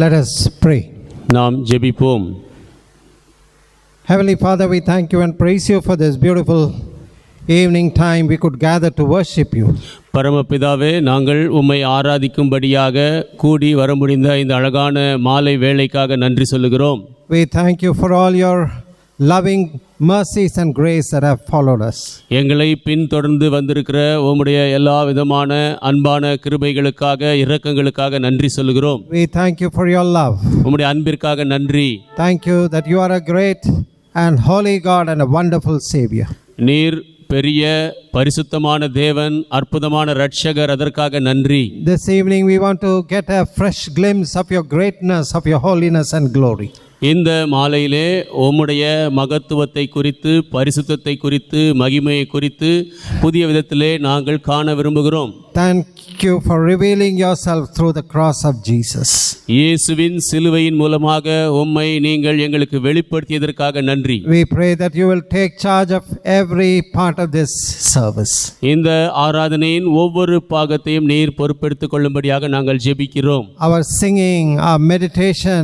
Let us pray. நாம் ஜெபிப்போம். Heavenly Father, we thank you and praise you for this beautiful evening time we could gather to worship you. பரமபிதாவே, நாங்கள் உம்மை ஆராதிக்கும்படியாக கூடி வர முடிந்த இந்த அழகான மாலை வேளைக்காக நன்றி சொல்லுகிறோம். We thank you for all your loving mercies and grace that have followed us. எங்களை பின்தொடர்ந்து வந்திருக்கிற உம்முடைய எல்லா விதமான அன்பான கிருபைகளுக்காக இரக்கங்களுக்காக நன்றி சொல்லுகிறோம். We thank you for your love. உம்முடைய அன்பிற்காக நன்றி. Thank you that you are a great and holy God and a wonderful Savior. நீர் பெரிய பரிசுத்தமான தேவன், அற்புதமான இரட்சகர், அதற்காக நன்றி. This evening we want to get a fresh glimpse of your greatness, of your holiness and glory. இந்த மாலையிலே உம்முடைய மகத்துவத்தை குறித்து, பரிசுத்தத்தை குறித்து, மகிமையை குறித்து புதிய விதத்திலே நாங்கள் காண விரும்புகிறோம். Thank you for revealing yourself through the cross of Jesus. இயேசுவின் சிலுவையின் மூலமாக உம்மை நீங்கள் எங்களுக்கு வெளிப்படுத்தியதற்காக நன்றி. We pray that you will take charge of every part of this service. இந்த ஆராதனையின் ஒவ்வொரு பாகத்தையும் நீர் பொறுப்பெடுத்துக் கொள்ளும்படியாக நாங்கள் ஜெபிக்கிறோம். Our singing, our meditation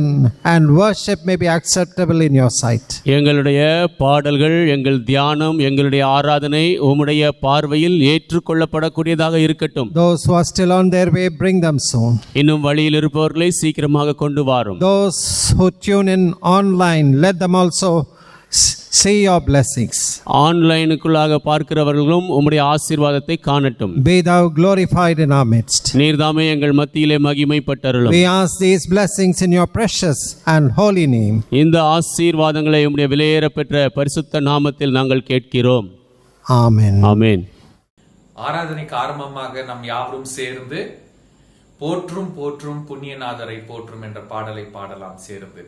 and worship may be acceptable in your sight. எங்களுடைய பாடல்கள், எங்கள் தியானம், எங்களுடைய ஆராதனை உம்முடைய பார்வையில் ஏற்றுக்கொள்ளப்படக்கூடியதாக இருக்கட்டும். Those who are still on their way, bring them soon. இன்னும் வழியில் இருப்பவர்களை சீக்கிரமாக கொண்டு வாரும். Those who tune in online, let them also see your blessings. ஆன்லைனுக்குள்ளாக பார்க்கிறவர்களும் உம்முடைய ஆசீர்வாதத்தை காணட்டும். Be thou glorified in our midst. நீர்தாமே எங்கள் மத்தியிலே மகிமைப்பட்டருளும். We ask these blessings in your precious and holy name. இந்த ஆசீர்வாதங்களை உம்முடைய விலையேறப்பெற்ற பரிசுத்த நாமத்தில் நாங்கள் கேட்கிறோம். Amen. ஆமென். ஆராதனைக்கு ஆரம்பமாக நாம் யாவரும் சேர்ந்து போற்றும் போற்றும் புண்ணியநாதரை போற்றும் என்ற பாடலை பாடலாம் சேர்ந்து.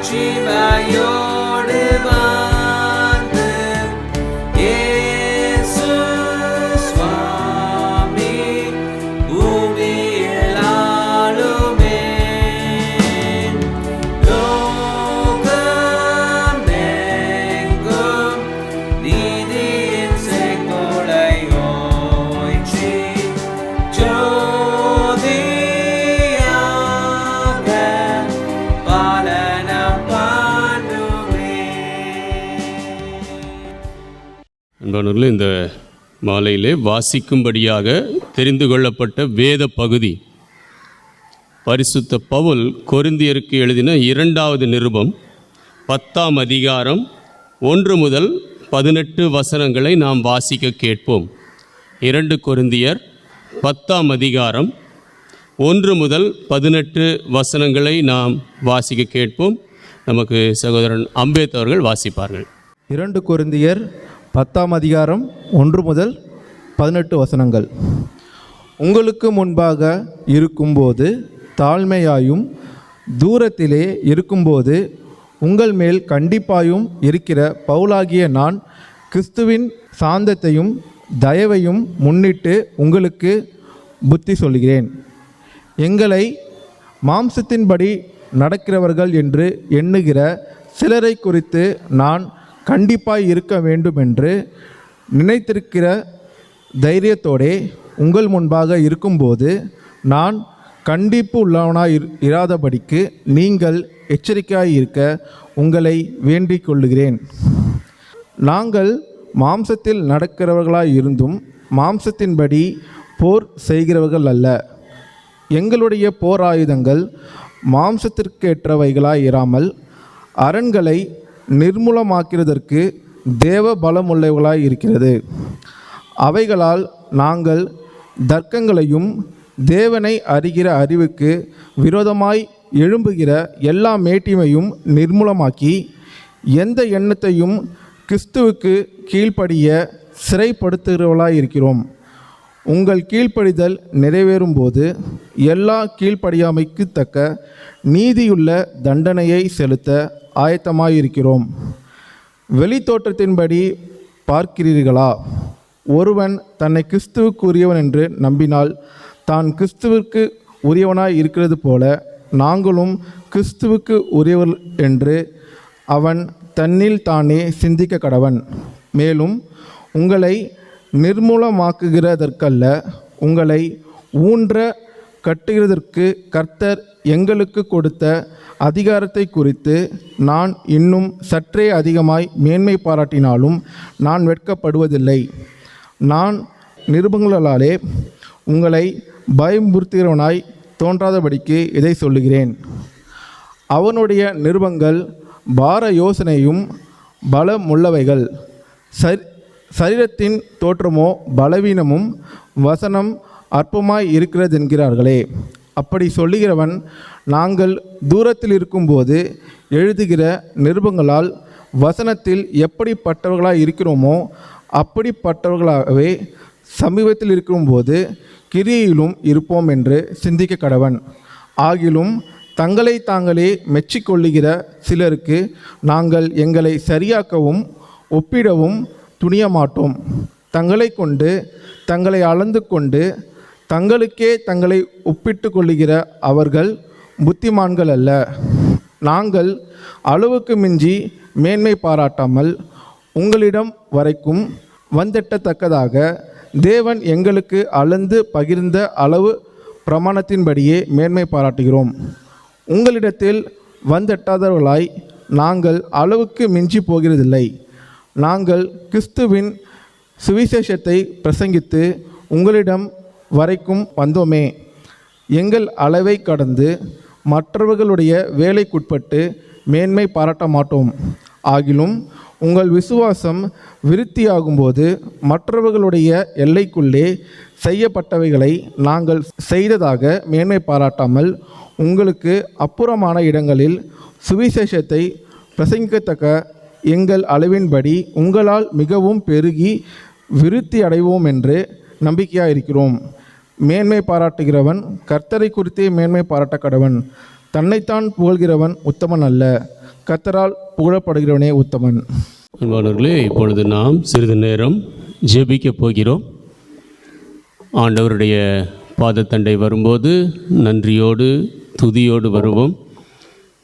மாட்சிமையோடு வந்து இயேசு சுவாமி பூமியில் ஆளுமே. லோகமெங்கும் நீதியின் செங்கோலை ஓய்ச்சி ஜோதியாக பாலனம் பண்ணுமே. அன்பானவர்களே, இந்த மாலையிலே வாசிக்கும்படியாக தெரிந்து கொள்ளப்பட்ட வேத பகுதி பரிசுத்த பவுல் கொரிந்தியருக்கு எழுதின 2வது நிருபம் 10ஆம் அதிகாரம் 1 முதல் 18 வசனங்களை நாம் வாசிக்க கேட்போம். 2 கொரிந்தியர் 10ஆம் அதிகாரம் 1 முதல் 18 வசனங்களை நாம் வாசிக்க கேட்போம். நமக்கு சகோதரன் அம்பேத் அவர்கள் வாசிப்பார்கள். 2 கொரிந்தியர் 10ஆம் அதிகாரம் 1 முதல் 18 வசனங்கள். உங்களுக்கு முன்பாக இருக்கும்போது தாழ்மையாயும் தூரத்திலே இருக்கும்போது உங்கள் மேல் கண்டிப்பாயும் இருக்கிற பவுலாகிய நான் கிறிஸ்துவின் சாந்தத்தையும் தயவையும் முன்னிட்டு உங்களுக்கு புத்தி சொல்கிறேன். எங்களை மாம்சத்தின்படி நடக்கிறவர்கள் என்று எண்ணுகிற சிலரை குறித்து நான் கண்டிப்பாய் இருக்க வேண்டுமென்று நினைத்திருக்கிற தைரியத்தோடே உங்கள் முன்பாக இருக்கும்போது நான் கண்டிப்பு உள்ளவனாய் இராதபடிக்கு நீங்கள் எச்சரிக்கையாய் இருக்க உங்களை வேண்டிக் கொள்ளுகிறேன். நாங்கள் மாம்சத்தில் நடக்கிறவர்களாய் இருந்தும் மாம்சத்தின்படி போர் செய்கிறவர்கள் அல்ல. எங்களுடைய போர் ஆயுதங்கள் மாம்சத்திற்கேற்றவைகளாய் இராமல் அரண்களை நிர்மூலமாக்கிறதற்கு தேவ பலமுள்ளவர்களாய் இருக்கிறது. அவைகளால் நாங்கள் தர்க்கங்களையும் தேவனை அறிகிற அறிவுக்கு விரோதமாய் எழும்புகிற எல்லா மேட்டிமையும் நிர்மூலமாக்கி எந்த எண்ணத்தையும் கிறிஸ்துவுக்கு கீழ்ப்படிய சிறைப்படுத்துகிறவர்களாய் இருக்கிறோம். உங்கள் கீழ்ப்படிதல் நிறைவேறும்போது எல்லா கீழ்ப்படியாமைக்கு தக்க நீதியுள்ள தண்டனையை செலுத்த ஆயத்தமாயிருக்கிறோம். வெளித்தோற்றத்தின்படி பார்க்கிறீர்களா? ஒருவன் தன்னை கிறிஸ்துவுக்கு உரியவன் என்று நம்பினால் தான் கிறிஸ்துவுக்கு உரியவனாய் இருக்கிறது போல நாங்களும் கிறிஸ்துவுக்கு உரியவர் என்று அவன் தன்னில் தானே சிந்திக்க கடவன். மேலும் உங்களை நிர்மூலமாக்குகிறதற்கல்ல, உங்களை ஊன்ற கட்டுகிறதற்கு கர்த்தர் எங்களுக்கு கொடுத்த அதிகாரத்தை குறித்து நான் இன்னும் சற்றே அதிகமாய் மேன்மை பாராட்டினாலும் நான் வெட்கப்படுவதில்லை. நான் நிருபங்களாலே உங்களை பயமுறுத்துகிறவனாய் தோன்றாதபடிக்கு இதை சொல்லுகிறேன். அவனுடைய நிருபங்கள் பார யோசனையும் பலமுள்ளவைகள், சரீரத்தின் தோற்றமோ பலவீனமும் வசனம் அற்பமாய் இருக்கிறதென்கிறார்களே. அப்படி சொல்லுகிறவன் நாங்கள் தூரத்தில் இருக்கும்போது எழுதுகிற நிருபங்களால் வசனத்தில் எப்படிப்பட்டவர்களாக இருக்கிறோமோ அப்படிப்பட்டவர்களாகவே சமீபத்தில் இருக்கும்போது கிரியையிலும் இருப்போம் என்று சிந்திக்க கடவன். ஆகிலும் தங்களை தாங்களே மெச்சிக்கொள்ளுகிற சிலருக்கு நாங்கள் எங்களை சரியாக்கவும் ஒப்பிடவும் துணிய மாட்டோம். தங்களை கொண்டு தங்களை அளந்து கொண்டு தங்களுக்கே தங்களை ஒப்பிட்டு கொள்ளுகிற அவர்கள் புத்திமான்கள் அல்ல. நாங்கள் அளவுக்கு மிஞ்சி மேன்மை பாராட்டாமல் உங்களிடம் வரைக்கும் வந்தெட்டத்தக்கதாக தேவன் எங்களுக்கு அளந்து பகிர்ந்த அளவு பிரமாணத்தின்படியே மேன்மை பாராட்டுகிறோம். உங்களிடத்தில் வந்தெட்டாதவர்களாய் நாங்கள் அளவுக்கு மிஞ்சி போகிறதில்லை. நாங்கள் கிறிஸ்துவின் சுவிசேஷத்தை பிரசங்கித்து உங்களிடம் வரைக்கும் வந்தோமே. எங்கள் அளவை கடந்து மற்றவர்களுடைய வேலைக்குட்பட்டு மேன்மை பாராட்ட மாட்டோம். ஆகிலும் உங்கள் விசுவாசம் விருத்தியாகும்போது மற்றவர்களுடைய எல்லைக்குள்ளே செய்யப்பட்டவைகளை நாங்கள் செய்ததாக மேன்மை பாராட்டாமல் உங்களுக்கு அப்புறமான இடங்களில் சுவிசேஷத்தை பிரசங்கிக்கத்தக்க எங்கள் அளவின்படி உங்களால் மிகவும் பெருகி விருத்தி அடைவோம் என்று நம்பிக்கையாக இருக்கிறோம். மேன்மை பாராட்டுகிறவன் கர்த்தரை குறித்தே மேன்மை பாராட்ட கடவன். தன்னைத்தான் புகழ்கிறவன் உத்தமன் அல்ல, கர்த்தரால் புகழப்படுகிறவனே உத்தமன். அன்பானவர்களே, இப்பொழுது நாம் சிறிது நேரம் ஜெபிக்கப் போகிறோம். ஆண்டவருடைய பாதத்தண்டை வரும்போது நன்றியோடு துதியோடு வருவோம்.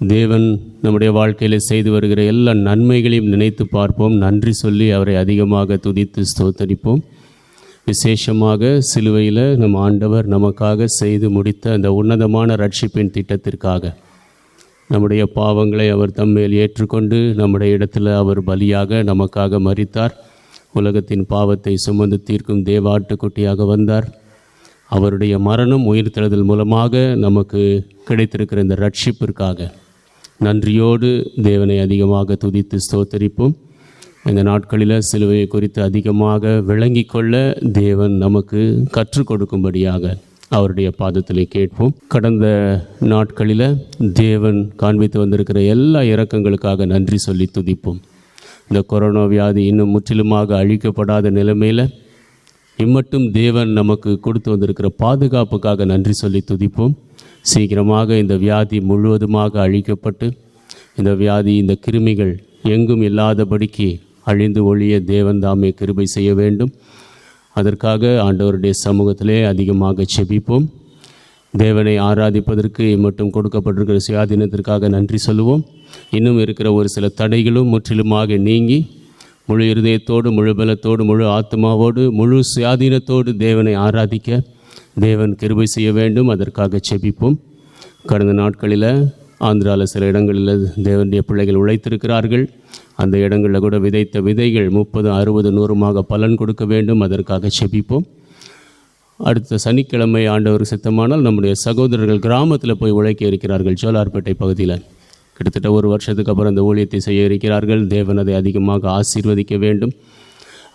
தேவன் நம்முடைய வாழ்க்கையில் செய்து வருகிற எல்லா நன்மைகளையும் நினைத்து பார்ப்போம். நன்றி சொல்லி அவரை அதிகமாக துதித்து ஸ்தோத்தரிப்போம். விசேஷமாக சிலுவையில் நம் ஆண்டவர் நமக்காக செய்து முடித்த அந்த உன்னதமான ரட்சிப்பின் திட்டத்திற்காக நம்முடைய பாவங்களை அவர் தம்மேல் ஏற்றுக்கொண்டு நம்முடைய இடத்துல அவர் பலியாக நமக்காக மரித்தார். உலகத்தின் பாவத்தை சுமந்து தீர்க்கும் தேவாட்டுக்குட்டியாக வந்தார். அவருடைய மரணம் உயிர்த்தெழுதல் மூலமாக நமக்கு கிடைத்திருக்கிற இந்த ரட்சிப்பிற்காக நன்றியோடு தேவனை அதிகமாக துதித்து ஸ்தோத்தரிப்போம். இந்த நாட்களில் சிலுவையை குறித்து அதிகமாக விளங்கி கொள்ள தேவன் நமக்கு கற்றுக் கொடுக்கும்படியாக அவருடைய பாதத்திலே கேட்போம். கடந்த நாட்களில் தேவன் காண்பித்து வந்திருக்கிற எல்லா இரக்கங்களுக்காக நன்றி சொல்லி துதிப்போம். இந்த கொரோனா வியாதி இன்னும் முற்றிலுமாக அழிக்கப்படாத நிலைமையில் இம்மட்டும் தேவன் நமக்கு கொடுத்து வந்திருக்கிற பாதுகாப்புக்காக நன்றி சொல்லி துதிப்போம். சீக்கிரமாக இந்த வியாதி முழுவதுமாக அழிக்கப்பட்டு இந்த வியாதி, இந்த கிருமிகள் எங்கும் இல்லாதபடிக்கு அழிந்து ஒழிய தேவன் தாமே கிருபை செய்ய வேண்டும். அதற்காக ஆண்டவருடைய சமூகத்திலே அதிகமாக செபிப்போம். தேவனை ஆராதிப்பதற்கு மட்டும் கொடுக்கப்பட்டிருக்கிற சுயாதீனத்திற்காக நன்றி சொல்லுவோம். இன்னும் இருக்கிற ஒரு சில தடைகளும் முற்றிலுமாக நீங்கி முழு இருதயத்தோடு, முழு பலத்தோடு, முழு ஆத்மாவோடு, முழு சுயாதீனத்தோடு தேவனை ஆராதிக்க தேவன் கிருபை செய்ய வேண்டும். அதற்காக செபிப்போம். கடந்த நாட்களில் ஆந்திராவில் சில இடங்களில் தேவனுடைய பிள்ளைகள் உழைத்திருக்கிறார்கள். அந்த இடங்களில் கூட விதைத்த விதைகள் 30, 60, 100 பலன் கொடுக்க வேண்டும். அதற்காக செபிப்போம். அடுத்த சனிக்கிழமை ஆண்டவர் சித்தமானால் நம்முடைய சகோதரர்கள் கிராமத்தில் போய் உழைக்க இருக்கிறார்கள். ஜோலார்பேட்டை பகுதியில் கிட்டத்தட்ட 1 வருஷத்துக்கு அப்புறம் அந்த ஊழியத்தை செய்ய இருக்கிறார்கள். தேவன் அதை அதிகமாக ஆசீர்வதிக்க வேண்டும்.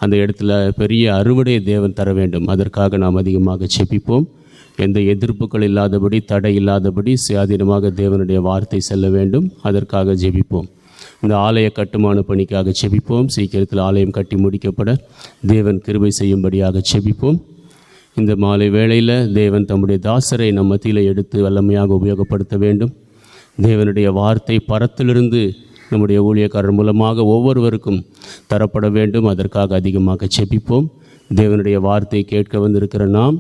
அந்த இடத்துல பெரிய அறுவடையை தேவன் தர வேண்டும். அதற்காக நாம் அதிகமாக செபிப்போம். எந்த எதிர்ப்புகள் இல்லாதபடி, தடை இல்லாதபடி சுயாதீனமாக தேவனுடைய வார்த்தை செல்ல வேண்டும். அதற்காக ஜெபிப்போம். இந்த ஆலய கட்டுமான பணிக்காக செபிப்போம். சீக்கிரத்தில் ஆலயம் கட்டி முடிக்கப்பட தேவன் கிருபை செய்யும்படியாக செபிப்போம். இந்த மாலை வேளையில் தேவன் தம்முடைய தாசரை நம் மத்தியில் எடுத்து வல்லமையாக உபயோகப்படுத்த வேண்டும். தேவனுடைய வார்த்தை பரத்திலிருந்து நம்முடைய ஊழியக்காரர் மூலமாக ஒவ்வொருவருக்கும் தரப்பட வேண்டும். அதற்காக அதிகமாக செபிப்போம். தேவனுடைய வார்த்தை கேட்க வந்திருக்கிற நாம்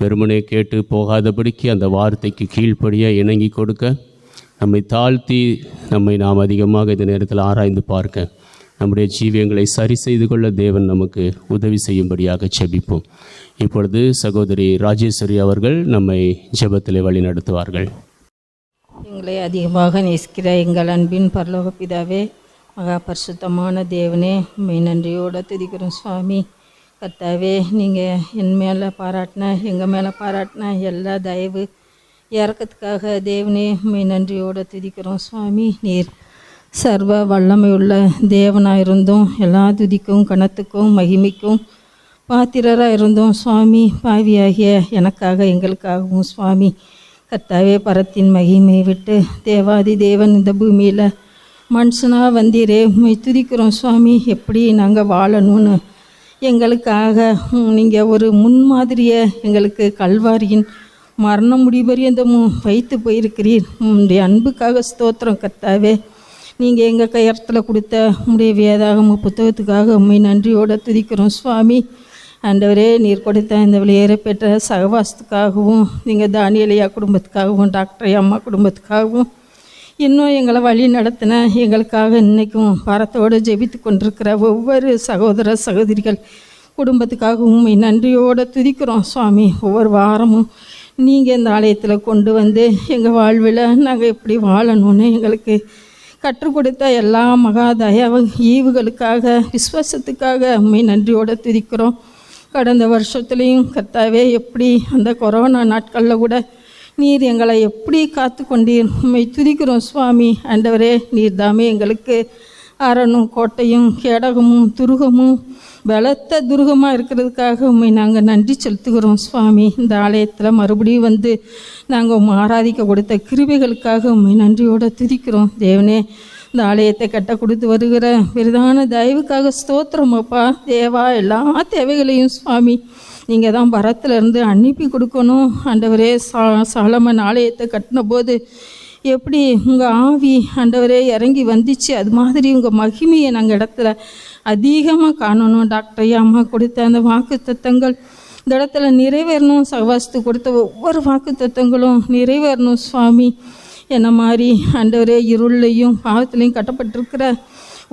வெறுமனே கேட்டு போகாதபடிக்கு அந்த வார்த்தைக்கு கீழ்ப்படிய இணங்கி கொடுக்க, நம்மை தாழ்த்தி நம்மை நாம் அதிகமாக இந்த நேரத்தில் ஆராய்ந்து பார்க்க, நம்முடைய ஜீவியங்களை சரி செய்து கொள்ள தேவன் நமக்கு உதவி செய்யும்படியாக செபிப்போம். இப்பொழுது சகோதரி ராஜேஸ்வரி அவர்கள் நம்மை ஜெபத்திலே வழி நடத்துவார்கள். எங்களை அதிகமாக நேசிக்கிற எங்கள் அன்பின் பரலோக பிதாவே, மகா பரிசுத்தமான தேவனே, உண்மை நன்றியோடு துதிக்கிறோம் சுவாமி. கர்த்தாவே, நீங்கள் என் மேலே பாராட்டின, எங்கள் மேலே பாராட்டின எல்லா தயவு இறக்கத்துக்காக தேவனே உண்மை நன்றியோடு துதிக்கிறோம் சுவாமி. நீர் சர்வ வல்லமையுள்ள தேவனாக இருந்தும் எல்லா துதிக்கும் கணத்துக்கும் மகிமைக்கும் பாத்திரராக இருந்தோம் சுவாமி. பாவியாகிய எனக்காக எங்களுக்காகவும் சுவாமி. கர்த்தாவே, பரத்தின் மகிமை விட்டு தேவாதி தேவன் இந்த பூமியில் மனுஷனாக வந்தீரே, உண்மை துதிக்கிறோம் சுவாமி. எப்படி நாங்கள் வாழணும்னு எங்களுக்காக நீங்கள் ஒரு முன்மாதிரியை எங்களுக்கு கல்வாரியின் மரண முடிபரியந்தமும் வைத்து போயிருக்கிறீர். உங்களுடைய அன்புக்காக ஸ்தோத்திரம் கர்த்தாவே. நீங்கள் எங்கள் கையத்தில் கொடுத்த உங்களுடைய வேதாகம புத்தகத்துக்காக உண்மை நன்றியோடு துதிக்கிறோம் சுவாமி. ஆண்டவரே, நீர் கொடுத்த இந்த வெளியேற பெற்ற சகவாசத்துக்காகவும், நீங்கள் தானியலையா குடும்பத்துக்காகவும், டாக்டர் அம்மா குடும்பத்துக்காகவும், இன்னும் எங்களை வழி நடத்தின எங்களுக்காக இன்றைக்கும் பாரத்தோடு ஜெபித்து கொண்டிருக்கிற ஒவ்வொரு சகோதர சகோதரிகள் குடும்பத்துக்காகவும் நன்றியோடு துதிக்கிறோம் சுவாமி. ஒவ்வொரு வாரமும் நீங்கள் இந்த ஆலயத்தில் கொண்டு வந்து எங்கள் வாழ்வில் நாங்கள் எப்படி வாழணும்னு எங்களுக்கு கற்றுக் கொடுத்த எல்லா மகா தயவு ஈவுகளுக்காக, விசுவாசத்துக்காக உண்மை நன்றியோடு துதிக்கிறோம். கடந்த வருஷத்துலேயும் கர்த்தாவே, எப்படி அந்த கொரோனா நாட்களில் கூட நீர் எங்களை எப்படி காத்து கொண்டீர், உண்மை துதிக்கிறோம் சுவாமி. ஆண்டவரே, நீர் தாமே எங்களுக்கு அரணும் கோட்டையும் கேடகமும் துருகமும் பலத்த துருகமாக இருக்கிறதுக்காக உண்மை நாங்கள் நன்றி செலுத்துகிறோம் சுவாமி. இந்த ஆலயத்தில் மறுபடியும் வந்து நாங்கள் ஆராதிக்க கொடுத்த கிருபைகளுக்காக உண்மை நன்றியோடு துதிக்கிறோம் தேவனே. இந்த ஆலயத்தை கட்ட கொடுத்து வருகிற பெரிதான தயவுக்காக ஸ்தோத்திரம் அப்பா. தேவா, எல்லா தேவைகளையும் சுவாமி நீங்கள் தான் பரத்திலிருந்து அனுப்பி கொடுக்கணும். ஆண்டவரே, சாலமன் ஆலயத்தை கட்டின போது எப்படி உங்கள் ஆவி ஆண்டவரே இறங்கி வந்துச்சு, அது மாதிரி உங்கள் மகிமையை நாங்கள் இடத்துல அதிகமாக காணணும். டாக்டர் ஐயா அம்மா கொடுத்த அந்த வாக்கு தத்தங்கள் இந்த இடத்துல நிறைவேறணும். சகவாசத்து கொடுத்த ஒவ்வொரு வாக்கு தத்தங்களும் நிறைவேறணும் சுவாமி. என்ன மாதிரி ஆண்டவரே இருளையும் பாவத்திலையும் கட்டப்பட்டிருக்கிற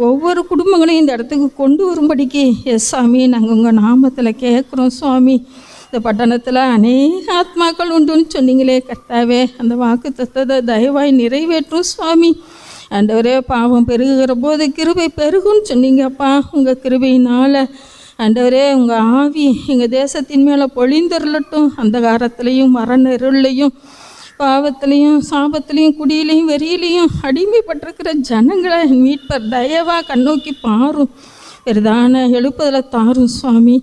ஒவ்வொரு குடும்பங்களையும் இந்த இடத்துக்கு கொண்டு வரும்படிக்கு எஸ் சாமி நாங்கள் உங்கள் நாமத்தில் கேட்குறோம் சுவாமி. இந்த பட்டணத்தில் அநேக ஆத்மாக்கள் உண்டுன்னு சொன்னீங்களே கர்த்தாவே, அந்த வாக்கு தத்தத்தை தயவாய் நிறைவேற்றும் சுவாமி. ஆண்டவரே பாவம் பெருகுகிற போது கிருபை பெருகுன்னு சொன்னீங்கப்பா. உங்கள் கிருபையினால் ஆண்டவரே உங்கள் ஆவி எங்கள் தேசத்தின் மேலே பொழிந்தருளட்டும். அந்த காலத்துலேயும் மரணருளையும் பாவத்திலையும் சாபத்திலையும் குடியிலையும் வெறியிலையும் அடிமைப்பட்டிருக்கிற ஜனங்களை மீட்பர் தயவாக கண்ணோக்கி பாரும். பெரிதான எழுப்புதலை தாரும் சுவாமி.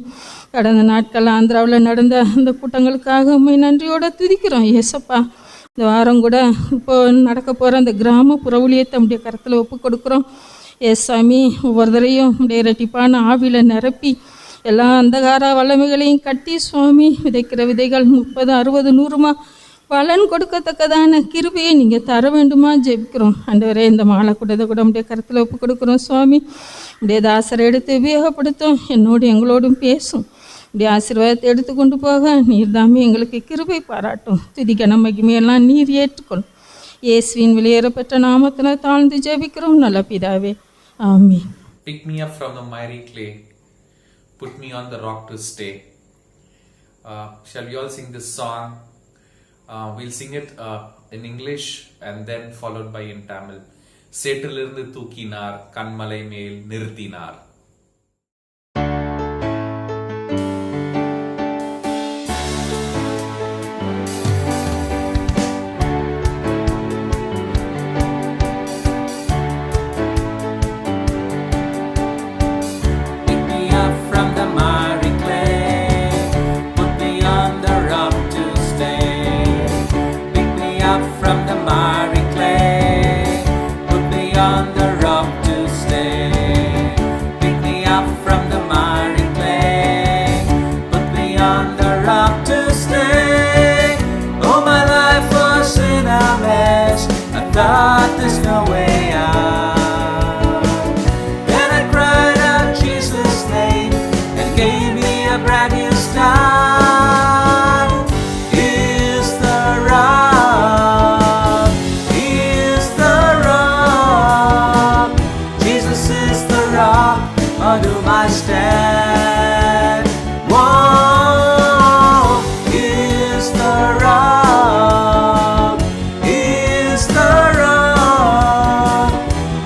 கடந்த நாட்கள் ஆந்திராவில் நடந்த அந்த கூட்டங்களுக்காக உண்மை நன்றியோடு துதிக்கிறோம் ஏசப்பா. இந்த வாரம் கூட இப்போ நடக்க போகிற அந்த கிராமப்புற ஊழியத்தை நம்முடைய கரத்தில் ஒப்பு கொடுக்குறோம் எஸ் சாமி. ஒவ்வொருத்தரையும் நம்முடைய இரட்டிப்பான ஆவியில் நிரப்பி எல்லா அந்தகார வல்லமைகளையும் கட்டி சுவாமி, விதைக்கிற விதைகள் 30, 60, 100 பலன் கொடுக்கத்தக்கதான கிருபையை நீங்கள் தர வேண்டுமா ஜெபிக்கிறோம். ஆண்டவரே இந்த மாலை கூட்டத்தை கூட நம்முடைய கருத்தில் ஒப்பு கொடுக்குறோம் சுவாமி. உடைய தாசரை எடுத்து உபயோகப்படுத்தும், என்னோடு எங்களோடும் பேசும். உடைய ஆசீர்வாதத்தை எடுத்து கொண்டு போக நீர் தாமே எங்களுக்கு கிருபை பாராட்டும். துதிக்க மகிமையெல்லாம் நீர் ஏற்றுக்கொள்ளும். இயேசுவின் வெளியேறப்பெற்ற நாமத்தில் தாழ்ந்து ஜெபிக்கிறோம் நல்ல பிதாவே, ஆமென். Pick me up from the miry clay, put me on the rock to stay. Shall we all sing this song? We'll sing it in English and then followed by in Tamil. சேற்றிலிருந்து தூக்கினார், கண்மலை மேல் நிறுத்தினார். Pick me up from the miry clay, put me on the rock to stay. Pick me up from the miry clay, put me on the rock to stay. Pick me up from the miry clay, put me on the rock to stay. Oh, my life was in a mess, I thought there's no way out. Then I cried out Jesus' name and gave me a brand new start. He is the rock, He is the rock. Jesus is the rock on whom I stand. Whoa, He is the rock, He is the rock.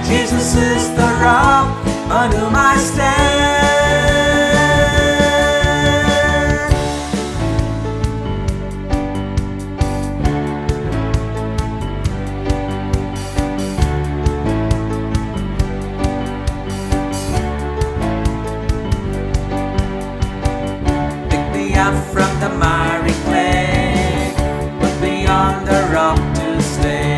Jesus is the rock on whom I stand. Pick me up from the miry clay, put me on the rock to stay.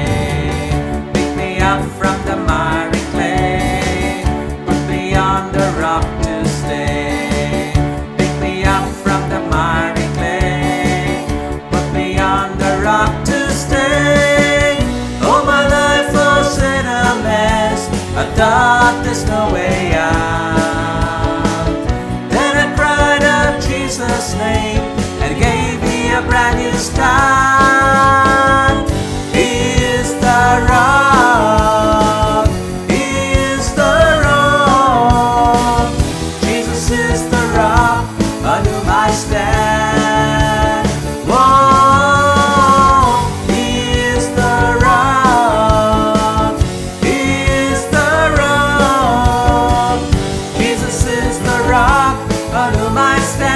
Pick me up from the miry clay, put me on the rock to stay. Pick me up from the miry clay, put me on the rock to stay. Oh, my life was in a mess, I thought there's no way out. Then I cried out Jesus' name and gave me a brand new start. He is the rock, He is the rock. Jesus is the rock on whom I stand. Whoa, He is the rock, He is the rock. Jesus is the rock on whom I stand.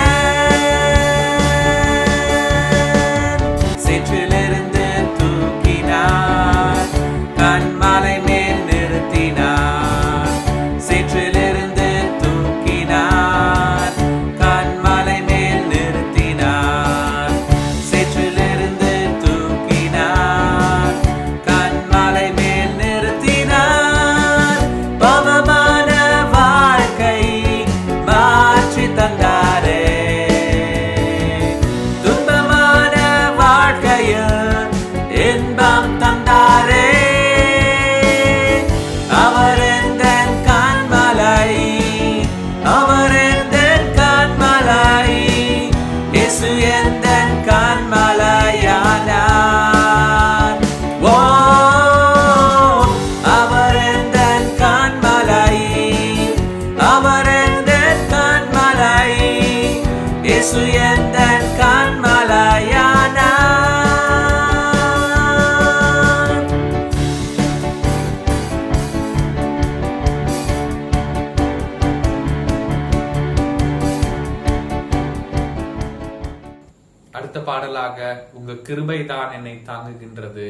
பாடலாக உங்க கிருபை தான் என்னை தாங்குகின்றது,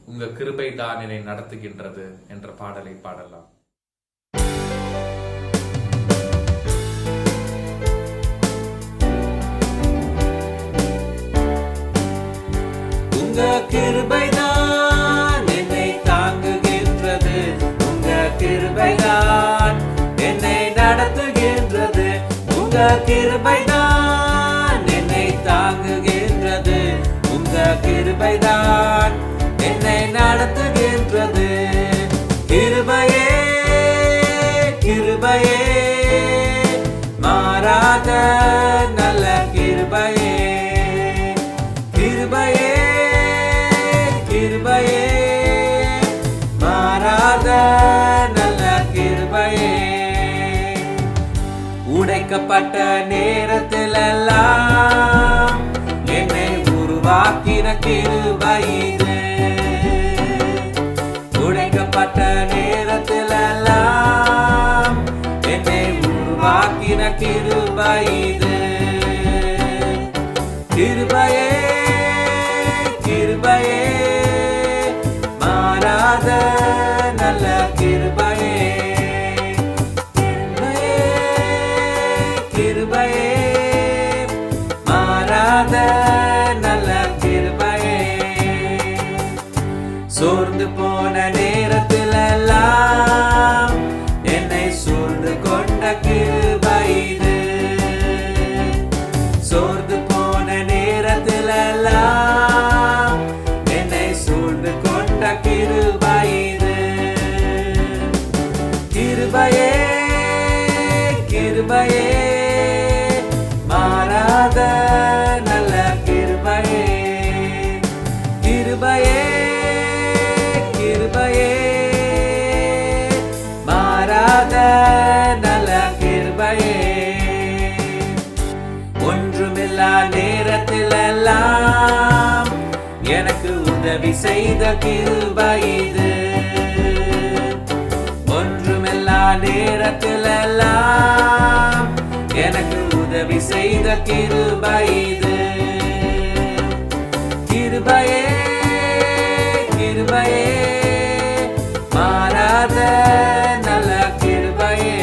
உங்க கிருபை தான் என்னை நடத்துகின்றது என்ற பாடலை பாடலாம். உங்க கிருபைதான் என்னை தாங்குகின்றது, உங்க கிருபைதான் என்னை நடத்துகின்றது, உங்க கிருபைதான் என்னை தாங்குகின்றது, உங்க கிருபைதான் என்னை நடத்துகின்றது. கிருபையே கிருபையே மாறாத நல்ல கிருபையே, கிருபையே கிருபையே மாறாத நல்ல கிருபையே. உடைக்கப்பட்ட நேரத்திலெல்லாம் என்னை உருவாக்கின கிருபை இது, உடைக்கப்பட்ட நேரத்திலெல்லாம் என்னை உருவாக்கின கிருபை இது. கிருபையே கிருபையே மாறாத நல்ல கிருபையே, கிருபையே கிருபையே மாறாத நல்ல கிருபையே. சோர்ந்து போன நேரத்திலெல்லாம் என்னை சூழ்ந்து கொண்ட கிருபை இது, சோர்ந்து போன நேரத்திலெல்லாம் என்னை சூழ்ந்து கொண்ட கிருபை இது. கிருபையே கிருபையே மாறாத நல்ல கிருபையே, கிருபையே கிருபையே மாறாத நல்ல கிருபையே. ஒன்றுமில்லா நேரத்திலெல்லாம் எனக்கு உதவி செய்த கிருபை இது, ஒன்றுமில்லா நேரத்திலெல்லாம் எனக்கு உதவி செய்த கிருபை இது. கிருபையே கிருபையே மாறாத நல்ல கிருபையே,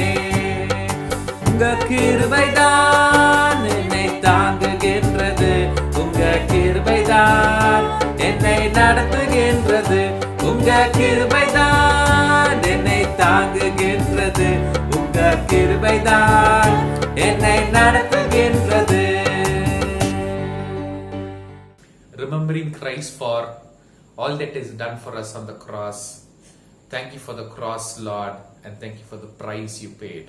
உங்க கிருபைதான் என்னை தாங்குகின்றது, உங்க கிருபைதான் என்னை நடத்துகின்றது, உங்க கிருபைதான் என்னை தாங்குகின்றது, உங்க கிருபைதான் என்னை நடத்துகின்றது. Remembering Christ for all that is done for us on the cross. Thank you for the cross, Lord, and thank you for the price you paid.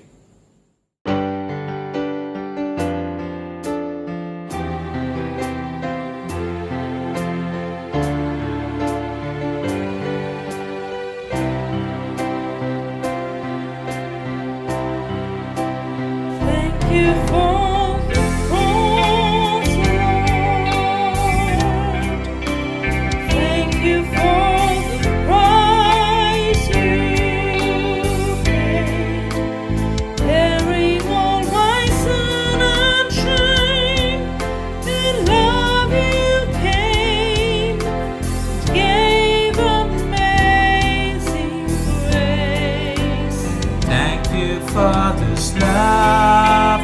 Thank you for the cross, Lord. Thank you for the price you paid, bearing all my sin and shame. In love you came, gave amazing grace. Thank you for this love,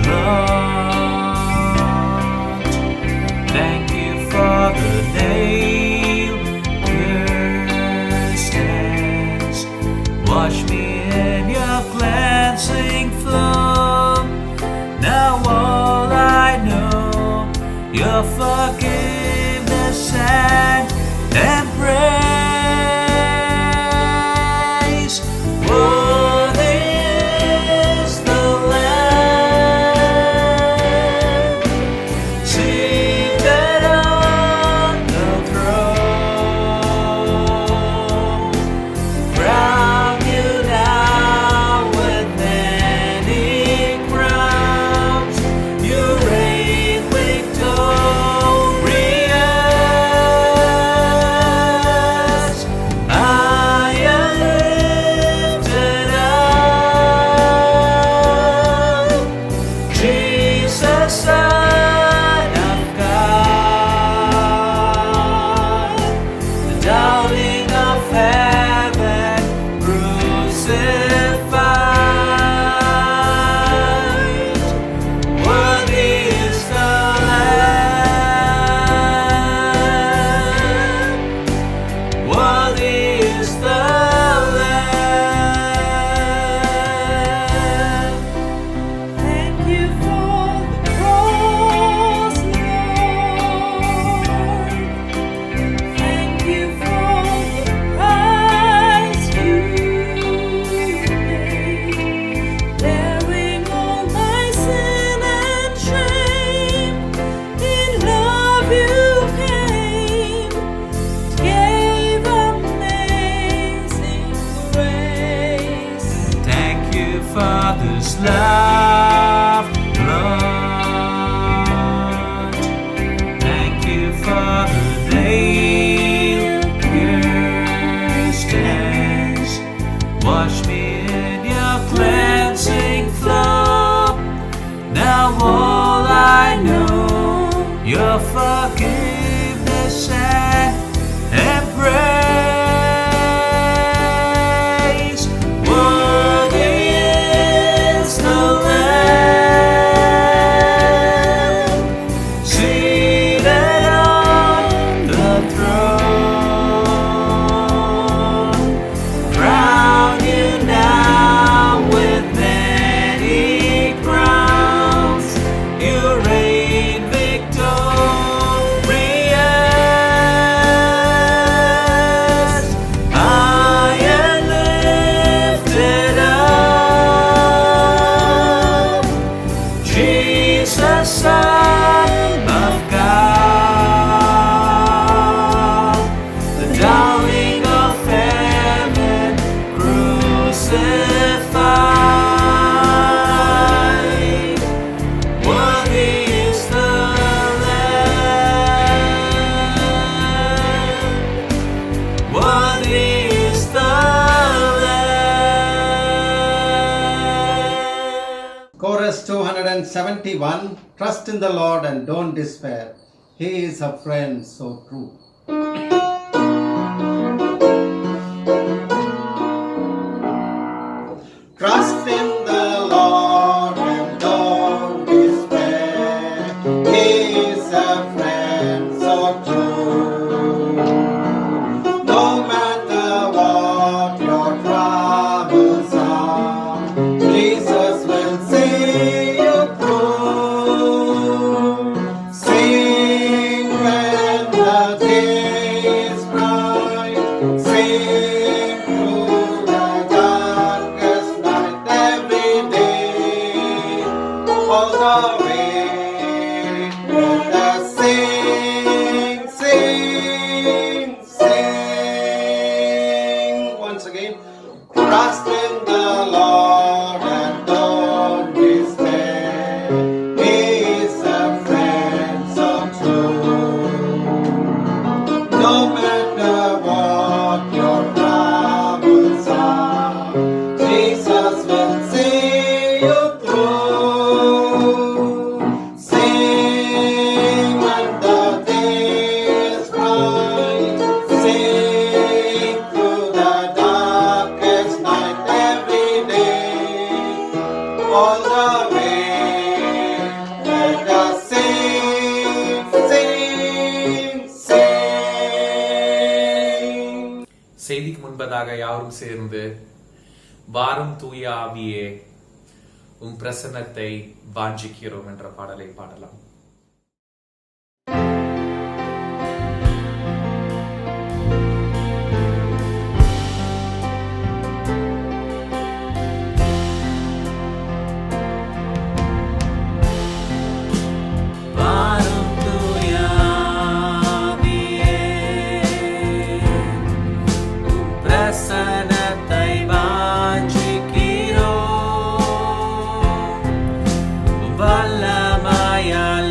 Lord. Thank you for the nail-pierced hands. Wash me in your cleansing flow. Now all I know, your forgiveness and embrace. Worthy is the Lamb seated on the throne. Crown you now with many crowns. You reign victorious. Father's love, Lord. Thank you for the nail-pierced hands. Wash me in your cleansing flow. Now all I know, your forgiveness and embrace. Worthy is the Lamb seated on the throne. Crown you now with many crowns. You reign victorious, high and lifted up. Jesus, Son of God, the darling of heaven, crucified. Worthy is the Lamb. Worthy is the Lamb. Chorus 271. Trust in the Lord and don't despair. He is a friend so true. Trust in the Lord and don't despair. He is a friend so true. No matter what your troubles are, Jesus will see you through. Sing when the day is bright. Sing through the darkest night every day. All the way. Let us sing, sing, sing. Once again. Trust in the Lord and don't despair. He is a friend so true. No matter what your troubles are, Jesus will see you through. Sing when the day is bright. Sing through the darkest night every day. All the way. Let us sing, sing, sing. செய்திக்கு முன்பதாக யாரும் சேர்ந்து வாரும் தூய ஆவியே உம் பிரசன்னத்தை வாஞ்சிக்கிறோம் என்ற பாடலை பாடலாம். வாரும் தூய ஆவியே, உம் பிரசன்னத்தை வாஞ்சிக்கிறோம். உம் வல்லமையால்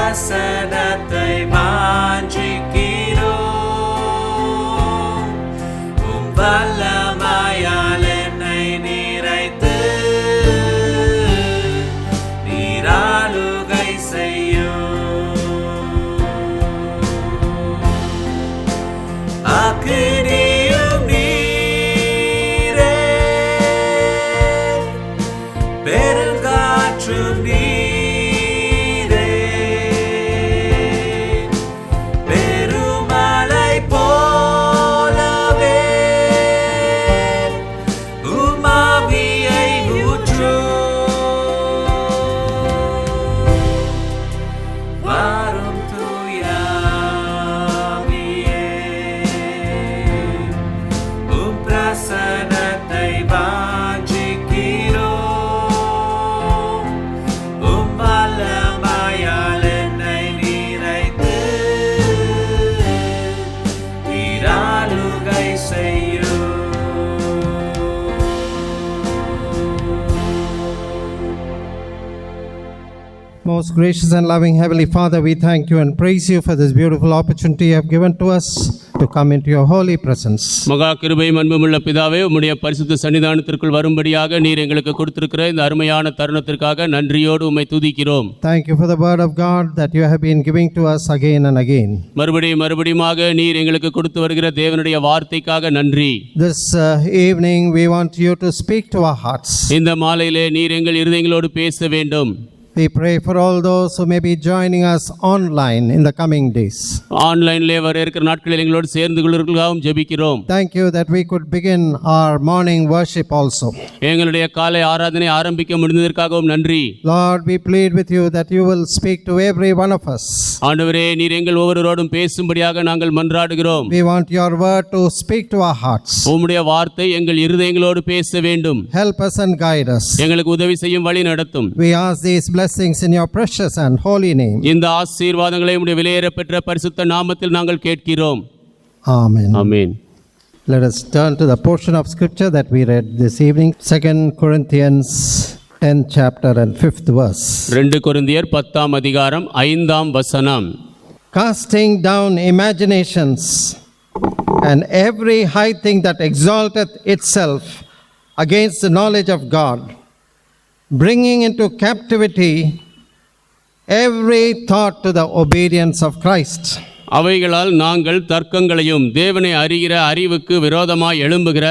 பிரசனத்தை வாஞ்சிக்கிறோம். உம் வல்லமையால் என்னை நிறைத்து நீராளுகை செய்யும். அக்கினியும் நீரே, பெருங்காற்றும் நீரே, பெருமழை போலவே உம் ஆவியை ஊற்றும். வாரும் தூய ஆவியே, உம் பிரசனத்தை வாஞ்சிக்கிறோம். உம் வல்லமையால் என்னை நிறைத்து நீராளுகை செய்யும். Most gracious and loving Heavenly Father, we thank you and praise you for this beautiful opportunity you have given to us to come into your holy presence. மகா கிருபையும் அன்புமுள்ள பிதாவே, உம்முடைய பரிசுத்த சன்னிதானத்திற்குள் வரும்படியாக நீர் எங்களுக்கு கொடுத்திருக்கிற இந்த அருமையான தருணத்திற்காக நன்றியோடு உம்மை துதிக்கிறோம். Thank you for the word of God that you have been giving to us again and again. மறுபடியுமாக நீர் எங்களுக்கு கொடுத்து வருகிற தேவனுடைய வார்த்தைக்காக நன்றி. This evening we want you to speak to our hearts. இந்த மாலையிலே நீர் எங்கள் இருதயங்களோடு பேச வேண்டும். We pray for all those who may be joining us online in the coming days. ஆன்லைன்லே வர இருக்கிற நாட்களில் எங்களோடு சேர்ந்து கொள்வதற்காகவும் ஜெபிக்கிறோம். Thank you that we could begin our morning worship also. எங்களுடைய காலை ஆராதனை ஆரம்பிக்க முடிந்ததற்காகவும் நன்றி. Lord, we plead with you that you will speak to every one of us. ஆண்டவரே, நீர் எங்கள் ஒவ்வொருவரோடும் பேசும்படியாக நாங்கள் மன்றாடுகிறோம். We want your word to speak to our hearts. உம்முடைய வார்த்தை எங்கள் இருதயங்களோடு பேச வேண்டும். Help us and guide us. எங்களுக்கு உதவி செய்யும் வழி நடத்தும். We ask these blessings in your precious and holy name. இந்த ஆசீர்வாதங்களை உம்முடைய விலையேறப்பெற்ற பரிசுத்த நாமத்தில் நாங்கள் கேட்கிறோம். Amen. Amen. Let us turn to the portion of scripture that we read this evening, 2 Corinthians 10th chapter and 5th verse. 2 கொரிந்தியர் 10ஆம் அதிகாரம் 5ஆம் வசனம். Casting down imaginations and every high thing that exalteth itself against the knowledge of God, bringing into captivity every thought to the obedience of Christ. அவைகளால் நாங்கள் தர்க்கங்களையும் தேவனை அறிகிற அறிவுக்கு விரோதமாய் எழும்புகிற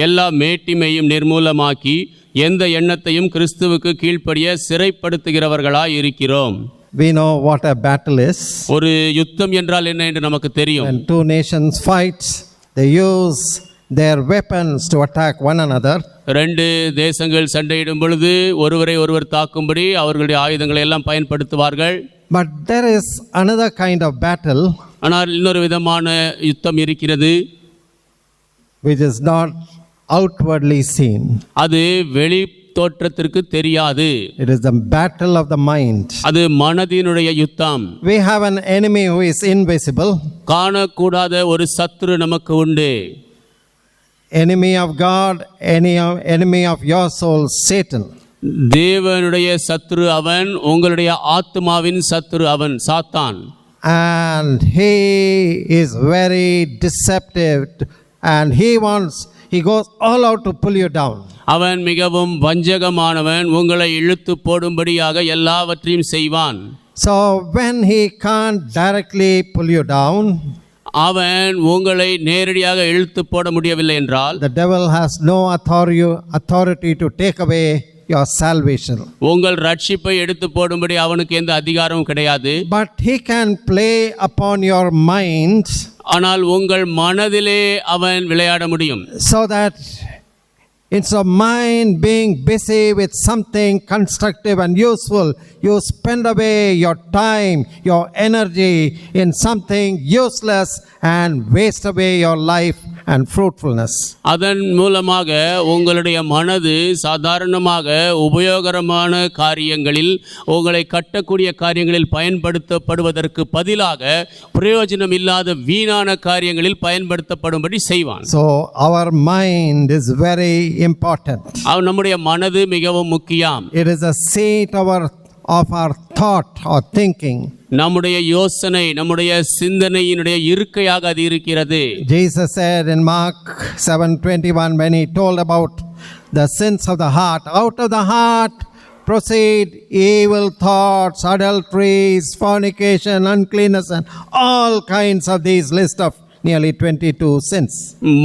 எல்லா மேட்டிமையும் நிர்மூலமாக்கி எந்த எண்ணத்தையும் கிறிஸ்துவுக்கு கீழ்ப்படிய சிறைப்படுத்துகிறவர்களாய் இருக்கிறோம். We know what a battle is. ஒரு யுத்தம் என்றால் என்ன என்று நமக்கு தெரியும். When two nations fight, they use their weapons to attack one another. ரெண்டு தேசங்கள் சண்டையிடும் பொழுது ஒருவரை ஒருவர் தாக்கும்படி அவர்களுடைய ஆயுதங்களை எல்லாம் பயன்படுத்துவார்கள். But there is another kind of battle ஆனால் இன்னொரு விதமான யுத்தம் இருக்கிறது, which is not outwardly seen. அது வெளி தோற்றத்திற்கு தெரியாது. It is the battle of the mind. அது மனதினுடைய யுத்தம். We have an enemy who is invisible. காணக்கூடாத ஒரு சத்துரு நமக்கு உண்டு. Enemy of God, enemy of your soul, Satan. தேவனுடைய சத்துரு அவன், உங்களுடைய ஆத்மாவின் சத்துரு அவன், சாத்தான். And he is very deceptive and he goes all out to pull you down. அவன் மிகவும் வஞ்சகமானவன், உங்களை இழுத்து போடும்படியாக எல்லாவற்றையும் செய்வான். So when he can't directly pull you down, அவன் உங்களை நேரடியாக இழுத்து போட முடியவில்லை என்றால், the devil has no authority to take away your salvation. உங்கள் ரட்சிப்பை எடுத்து போடும்படி அவனுக்கு எந்த அதிகாரமும் கிடையாது. But he can play upon your mind, ஆனால் உங்கள் மனதிலே அவன் விளையாட முடியும். so that instead of mind being busy with something constructive and useful, you spend away your time, your energy in something useless and waste away your life and fruitfulness. அதன் மூலமாக உங்களுடைய மனது சாதாரணமாக உபயோகரமான காரியங்களில், உங்களை கட்டக்கூடிய காரியங்களில் பயன்படுத்தப்படுவதற்கு பதிலாக பிரயோஜனம் இல்லாத வீணான காரியங்களில் பயன்படுத்தப்படும்படி செய்வான். So our mind is very important. நம்முடைய மனது மிகவும் முக்கியம். It is a seat of our thought or thinking. நம்முடைய யோசனை, நம்முடைய சிந்தனையினுடைய இருக்கையாக அது இருக்கிறது. Jesus said in Mark 7:21 when he told about the sins of the heart, out of the heart proceed evil thoughts, adulteries, fornication, uncleanness, and all kinds of these list of nearly 22 sins.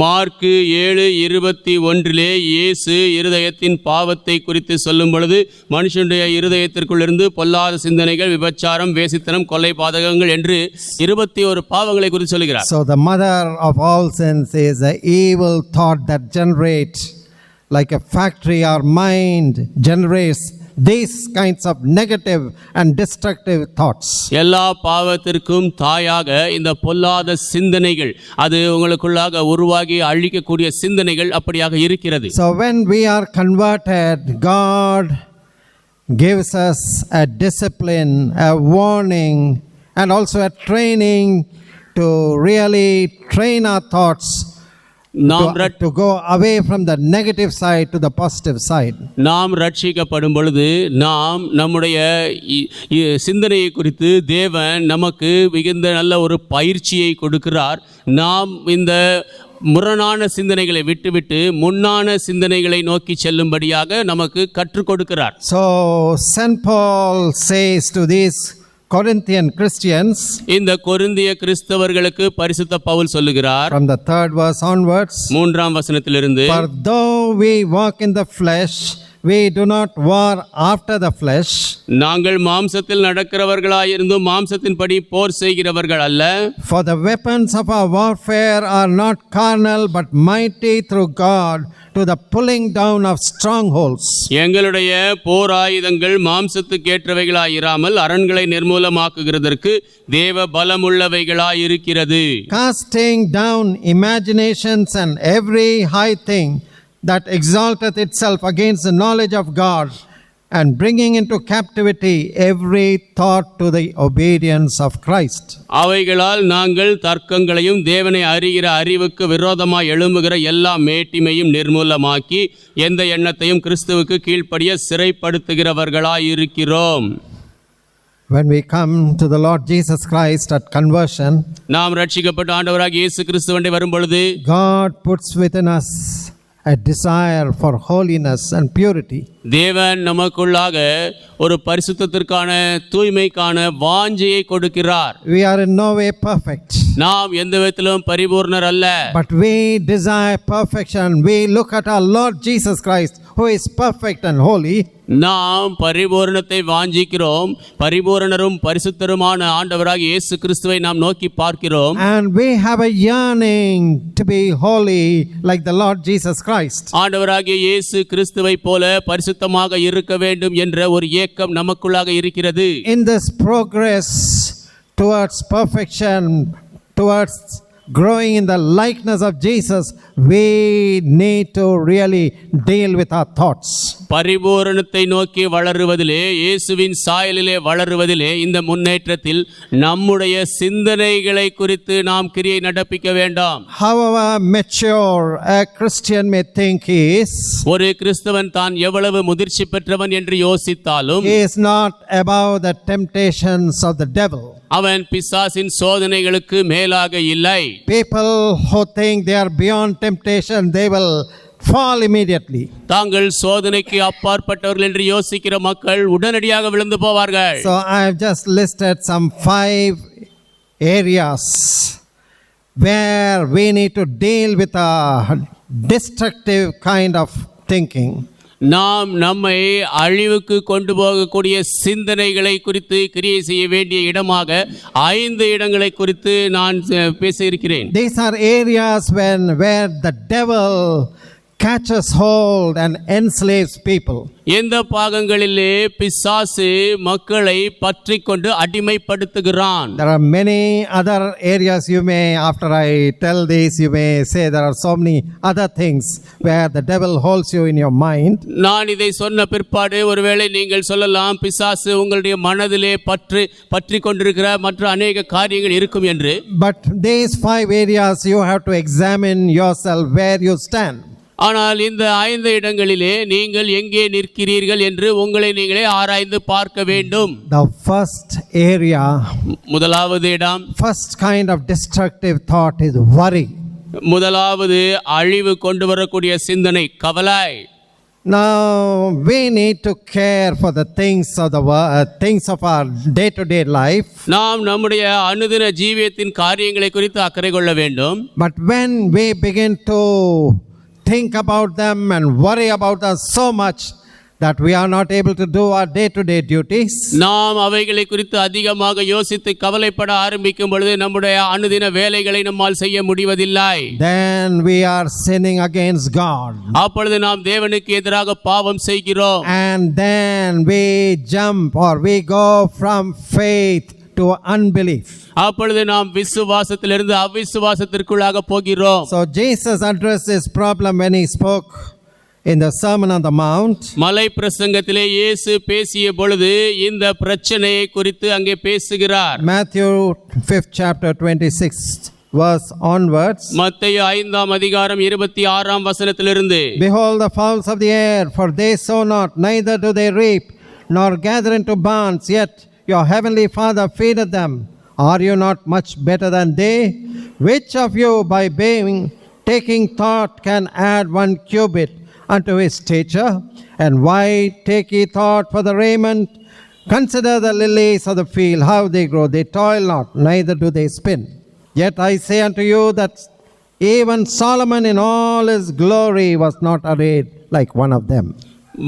Mark 7:21 இயேசு இருதயத்தின் பாவத்தை குறித்து சொல்லும் பொழுது மனுஷனுடைய இருதயத்திற்குள்ளிருந்து பொல்லாத சிந்தனைகள், விபச்சாரம், வேசித்தனம், கொலை, பாதகங்கள் என்று 21 பாவங்களை குறித்து சொல்கிறார். So the mother of all sins is the evil thought that generates, like a factory, our mind generates these kinds of negative and destructive thoughts. எல்லா பாவத்திற்கும் தாயாக இந்த பொல்லாத சிந்தனைகள், அது உங்களுக்குள்ளாக உருவாகி அழிக்கக்கூடிய சிந்தனைகள் அப்படியாக இருக்கிறது. So when we are converted, God gives us a discipline, a warning, and also a training to really train our thoughts to go away from the negative side to the positive side. நாம் ரட்சிக்கப்படும் பொழுது நாம் நம்முடைய சிந்தனையை குறித்து தேவன் நமக்கு மிகுந்த நல்ல ஒரு பயிற்சியை கொடுக்கிறார். நாம் இந்த முரணான சிந்தனைகளை விட்டுவிட்டு முன்னான சிந்தனைகளை நோக்கி செல்லும்படியாக நமக்கு கற்றுக் கொடுக்கிறார். So St. Paul says to these Corinthian Christians, இந்த கொரிந்திய கிறிஸ்தவர்களுக்கு பரிசுத்த பவுல் சொல்லுகிறார், from the 3rd verse onwards, 3ஆம் வசனத்திலிருந்து, for though we walk in the flesh, we do not war after the flesh. நாங்கள் மாம்சத்தில் நடக்கிறவர்களாயிருந்தும் மாம்சத்தின்படி போர் செய்கிறவர்கள் அல்ல. For the weapons of our warfare are not carnal but mighty through God to the pulling down of strongholds. எங்களுடைய போர் ஆயுதங்கள் மாம்சத்துக்கேற்றவைகளாயிராமல் அரண்களை நிர்மூலமாக்குகிறதற்கு தேவ பலமுள்ளவைகளாயிருக்கிறது. Casting down imaginations and every high thing that exalteth itself against the knowledge of God, and bringing into captivity every thought to the obedience of Christ. அவைகளால் நாங்கள் தர்க்கங்களையும் தேவனை அறிகிற அறிவுக்கு விரோதமாய் எழும்புகிற எல்லா மேட்டிமையும் நிர்மூலமாக்கி எந்த எண்ணத்தையும் கிறிஸ்துவுக்கு கீழ்ப்படிய சிறைப்படுத்துகிறவர்களாயிருக்கிறோம். When we come to the Lord Jesus Christ at conversion, நாம் ரட்சிக்கப்பட்ட ஆண்டவராகிய இயேசு கிறிஸ்துவண்டை வரும் பொழுது God puts within us a desire for holiness and purity. தேவன் நமக்குள்ளாக ஒரு பரிசுத்தத்திற்கான தூய்மைக்கான வாஞ்சையை கொடுக்கிறார். We are in no way perfect, நாம் எந்த விதத்திலும் பரிபூர்ணர் அல்ல. but we desire perfection. We look at our Lord Jesus Christ, who is perfect and holy. நாம் பரிபூரணத்தை வாஞ்சிக்கிறோம். பரிபூரணரும் பரிசுத்தருமான ஆண்டவராகிய இயேசு கிறிஸ்துவை நாம் நோக்கி பார்க்கிறோம். And we have a yearning to be holy like the Lord Jesus Christ. ஆண்டவராகிய இயேசு கிறிஸ்துவை போல பரிசுத்தமாக இருக்க வேண்டும் என்ற ஒரு ஏக்கம் நமக்குள்ளாக இருக்கிறது. In this progress towards perfection, towards growing in the likeness of Jesus, we need to really deal with our thoughts. பரிபூரணத்தை நோக்கி வளருவதிலே, இயேசுவின் சாயலிலே வளருவதிலே, இந்த முன்னேற்றத்தில் நம்முடைய சிந்தனைகளை குறித்து நாம் கிரியை நடப்பிக்க வேண்டாம். However mature a Christian may think he is, ஒரு கிறிஸ்தவன் தான் எவ்வளவு முதிர்ச்சி பெற்றவன் என்று யோசித்தாலும் he is not above the temptations of the devil. அவன் பிசாசின் சோதனைகளுக்கு மேலாக இல்லை. People who think they are beyond temptation, they will fall immediately. தாங்கள் சோதனைக்கு அப்பாற்பட்டவர்கள் என்று யோசிக்கிற மக்கள் உடனடியாக விழுந்து போவார்கள். So I have just listed some 5 areas where we need to deal with a destructive kind of thinking. நாம் நம்மை அழிவுக்கு கொண்டு போகக்கூடிய சிந்தனைகளை குறித்து கிரியை செய்ய வேண்டிய இடமாக 5 இடங்களை குறித்து நான் பேசியிருக்கிறேன். These are areas where the devil catches hold and enslaves people. எந்த பாகங்களிலே பிசாசு மக்களை பற்றிக்கொண்டு அடிமைப்படுத்துகிறான். There are many other areas you may, after I tell this, you may say there are so many other things where the devil holds you in your mind. நான் இதை சொன்ன பிற்பாடு ஒருவேளை நீங்கள் சொல்லலாம், பிசாசு உங்களுடைய மனதிலே பற்றி கொண்டிருக்கிற மற்ற அநேக காரியங்கள் இருக்கும் என்று. But these 5 areas you have to examine yourself where you stand. ஆனால் இந்த 5 இடங்களிலே நீங்கள் எங்கே நிற்கிறீர்கள் என்று உங்களை நீங்களே ஆராய்ந்து பார்க்க வேண்டும். The first area, முதலாவது இடம், first kind of destructive thought is worry. முதலாவது அழிவு கொண்டு வரக்கூடிய சிந்தனை கவலை. Now we need to care for the things of the things of our day-to-day life. நாம் நம்முடைய அனுதின ஜீவியத்தின் காரியங்களை குறித்து அக்கறை கொள்ள வேண்டும். But when we begin to think about them and worry about them so much that we are not able to do our day-to-day duties, நாம் அவைகளை குறித்து அதிகமாக யோசித்து கவலைப்பட ஆரம்பிக்கும் பொழுது நம்முடைய அனுதின வேலைகளை நம்மால் செய்ய முடிவதில்லை. then we are sinning against God. அப்பொழுது நாம் தேவனுக்கு எதிராக பாவம் செய்கிறோம். And then we jump or we go from faith to unbelief. அப்பொழுது நாம் விசுவாசத்திலிருந்து அவிசுவாசத்திற்குள்ளாக போகிறோம். So Jesus addressed this problem when he spoke in the Sermon on the Mount. மலை பிரசங்கத்திலே இயேசு பேசிய பொழுது இந்த பிரச்சனையை குறித்து அங்கே பேசுகிறார். Matthew 5th chapter 26 verse onwards. மத்தேயு 5ஆம் அதிகாரம் 26ஆம் வசனத்திலிருந்து, Behold the fowls of the air, for they sow not, neither do they reap, nor gather into barns, yet your heavenly Father feedeth them. Are you not much better than they? Which of you by taking thought can add 1 cubit unto his stature? And why take ye thought for the raiment? Consider the lilies of the field, how they grow. They toil not, neither do they spin. Yet I say unto you that even Solomon in all his glory was not arrayed like one of them.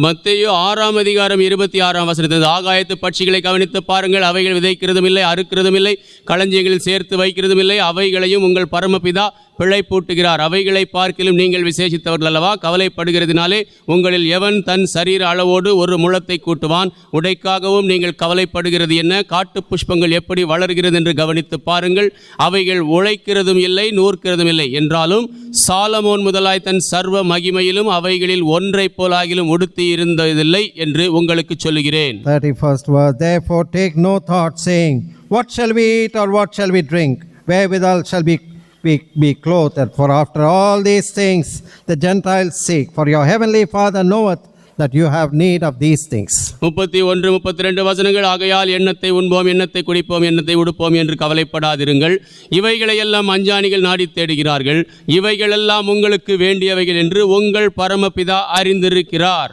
மத்தேயு 6ஆம் அதிகாரம் 26ஆம் வசனத்தில், ஆகாயத்து பட்சிகளை கவனித்து பாருங்கள், அவைகள் விதைக்கிறதும் இல்லை, அறுக்கிறதும் இல்லை, களஞ்சியங்களில் சேர்த்து வைக்கிறதும் இல்லை, அவைகளையும் உங்கள் பரமபிதா பிழைப்பூட்டுகிறார். அவைகளை பார்க்கிலும் நீங்கள் விசேஷித்தவர்கள் அல்லவா? கவலைப்படுகிறதினாலே உங்களில் எவன் தன் சரீர அளவோடு ஒரு முழத்தை கூட்டுவான்? உடைக்காகவும் நீங்கள் கவலைப்படுகிறது என்ன? காட்டு புஷ்பங்கள் எப்படி வளர்கிறது என்று கவனித்து பாருங்கள், அவைகள் உழைக்கிறதும் இல்லை, நூற்கிறதும் இல்லை. என்றாலும் சாலமோன் முதலாய் தன் சர்வ மகிமையிலும் அவைகளில் ஒன்றை போலாகிலும் உடுத்தி இருந்ததில்லை என்று உங்களுக்கு சொல்லுகிறேன். 31st verse. Therefore take no thought, saying, what shall we eat, or what shall we drink? Wherewithal shall we be clothed? For after all these things the Gentiles seek. For your heavenly Father knoweth that you have need of these things. 31, 32 வசனங்கள். ஆகையால் எண்ணத்தை உண்போம், எண்ணத்தை குடிப்போம், எண்ணத்தை உடுப்போம் என்று கவலைப்படாதிருங்கள். இவைகளை எல்லாம் அஞ்ஞானிகள் நாடி தேடுகிறார்கள். இவைகளெல்லாம் உங்களுக்கு வேண்டியவைகள் என்று உங்கள் பரமபிதா அறிந்திருக்கிறார்.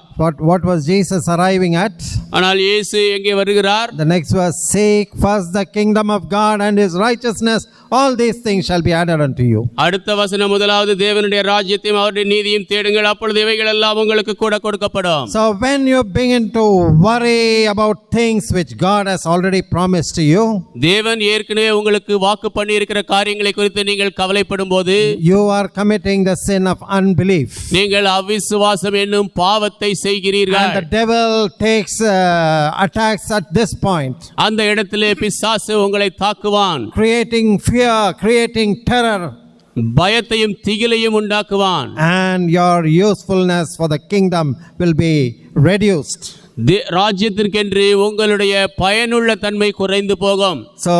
What was Jesus arriving at? ஆனால் இயேசு எங்கே வருகிறார்? The next verse, seek first the kingdom of God and his righteousness, all these things shall be added unto you. அடுத்த வசனம், முதலாவது தேவனுடைய ராஜ்யத்தையும் அவருடைய நீதியையும் தேடுங்கள், அப்பொழுது இவைகள் எல்லாம் உங்களுக்கு கூட கொடுக்கப்படும். So when you begin to worry about things which God has already promised to you, தேவன் ஏற்கனவே உங்களுக்கு வாக்கு பண்ணி இருக்கிற காரியங்களை குறித்து நீங்கள் கவலைப்படும் போது, you are committing the sin of unbelief. நீங்கள் அவிசுவாசம் என்னும் பாவத்தை செய்கிறீர்கள். And the devil takes attacks at this point. அந்த இடத்திலே பிசாசு உங்களை தாக்குவான். Creating fear, creating terror. பயத்தையும் திகிலையும் உண்டாக்குவான். And your usefulness for the kingdom will be reduced. ராஜ்யத்திற்கென்று உங்களுடைய பயனுள்ள தன்மை குறைந்து போகும். So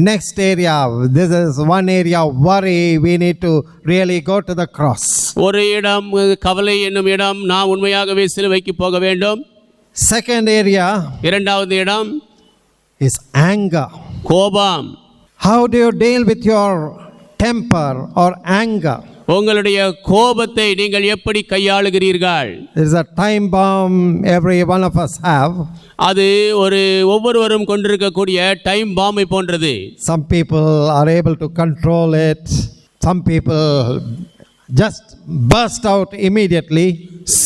next area, this is one area of worry. We need to really go to the cross. ஒரு இடம் கவலை என்னும் இடம், நாம் உண்மையாகவே சிலுவைக்கு போக வேண்டும். Second area, இரண்டாவது இடம் is anger. கோபம். How do you deal with your temper or anger? உங்களுடைய கோபத்தை நீங்கள் எப்படி கையாளுகிறீர்கள்? There is a time bomb every one of us have. அது ஒவ்வொருவரும் கொண்டிருக்கக்கூடிய டைம் பாம்பை போன்றது. Some people are able to control it. Some people just burst out immediately.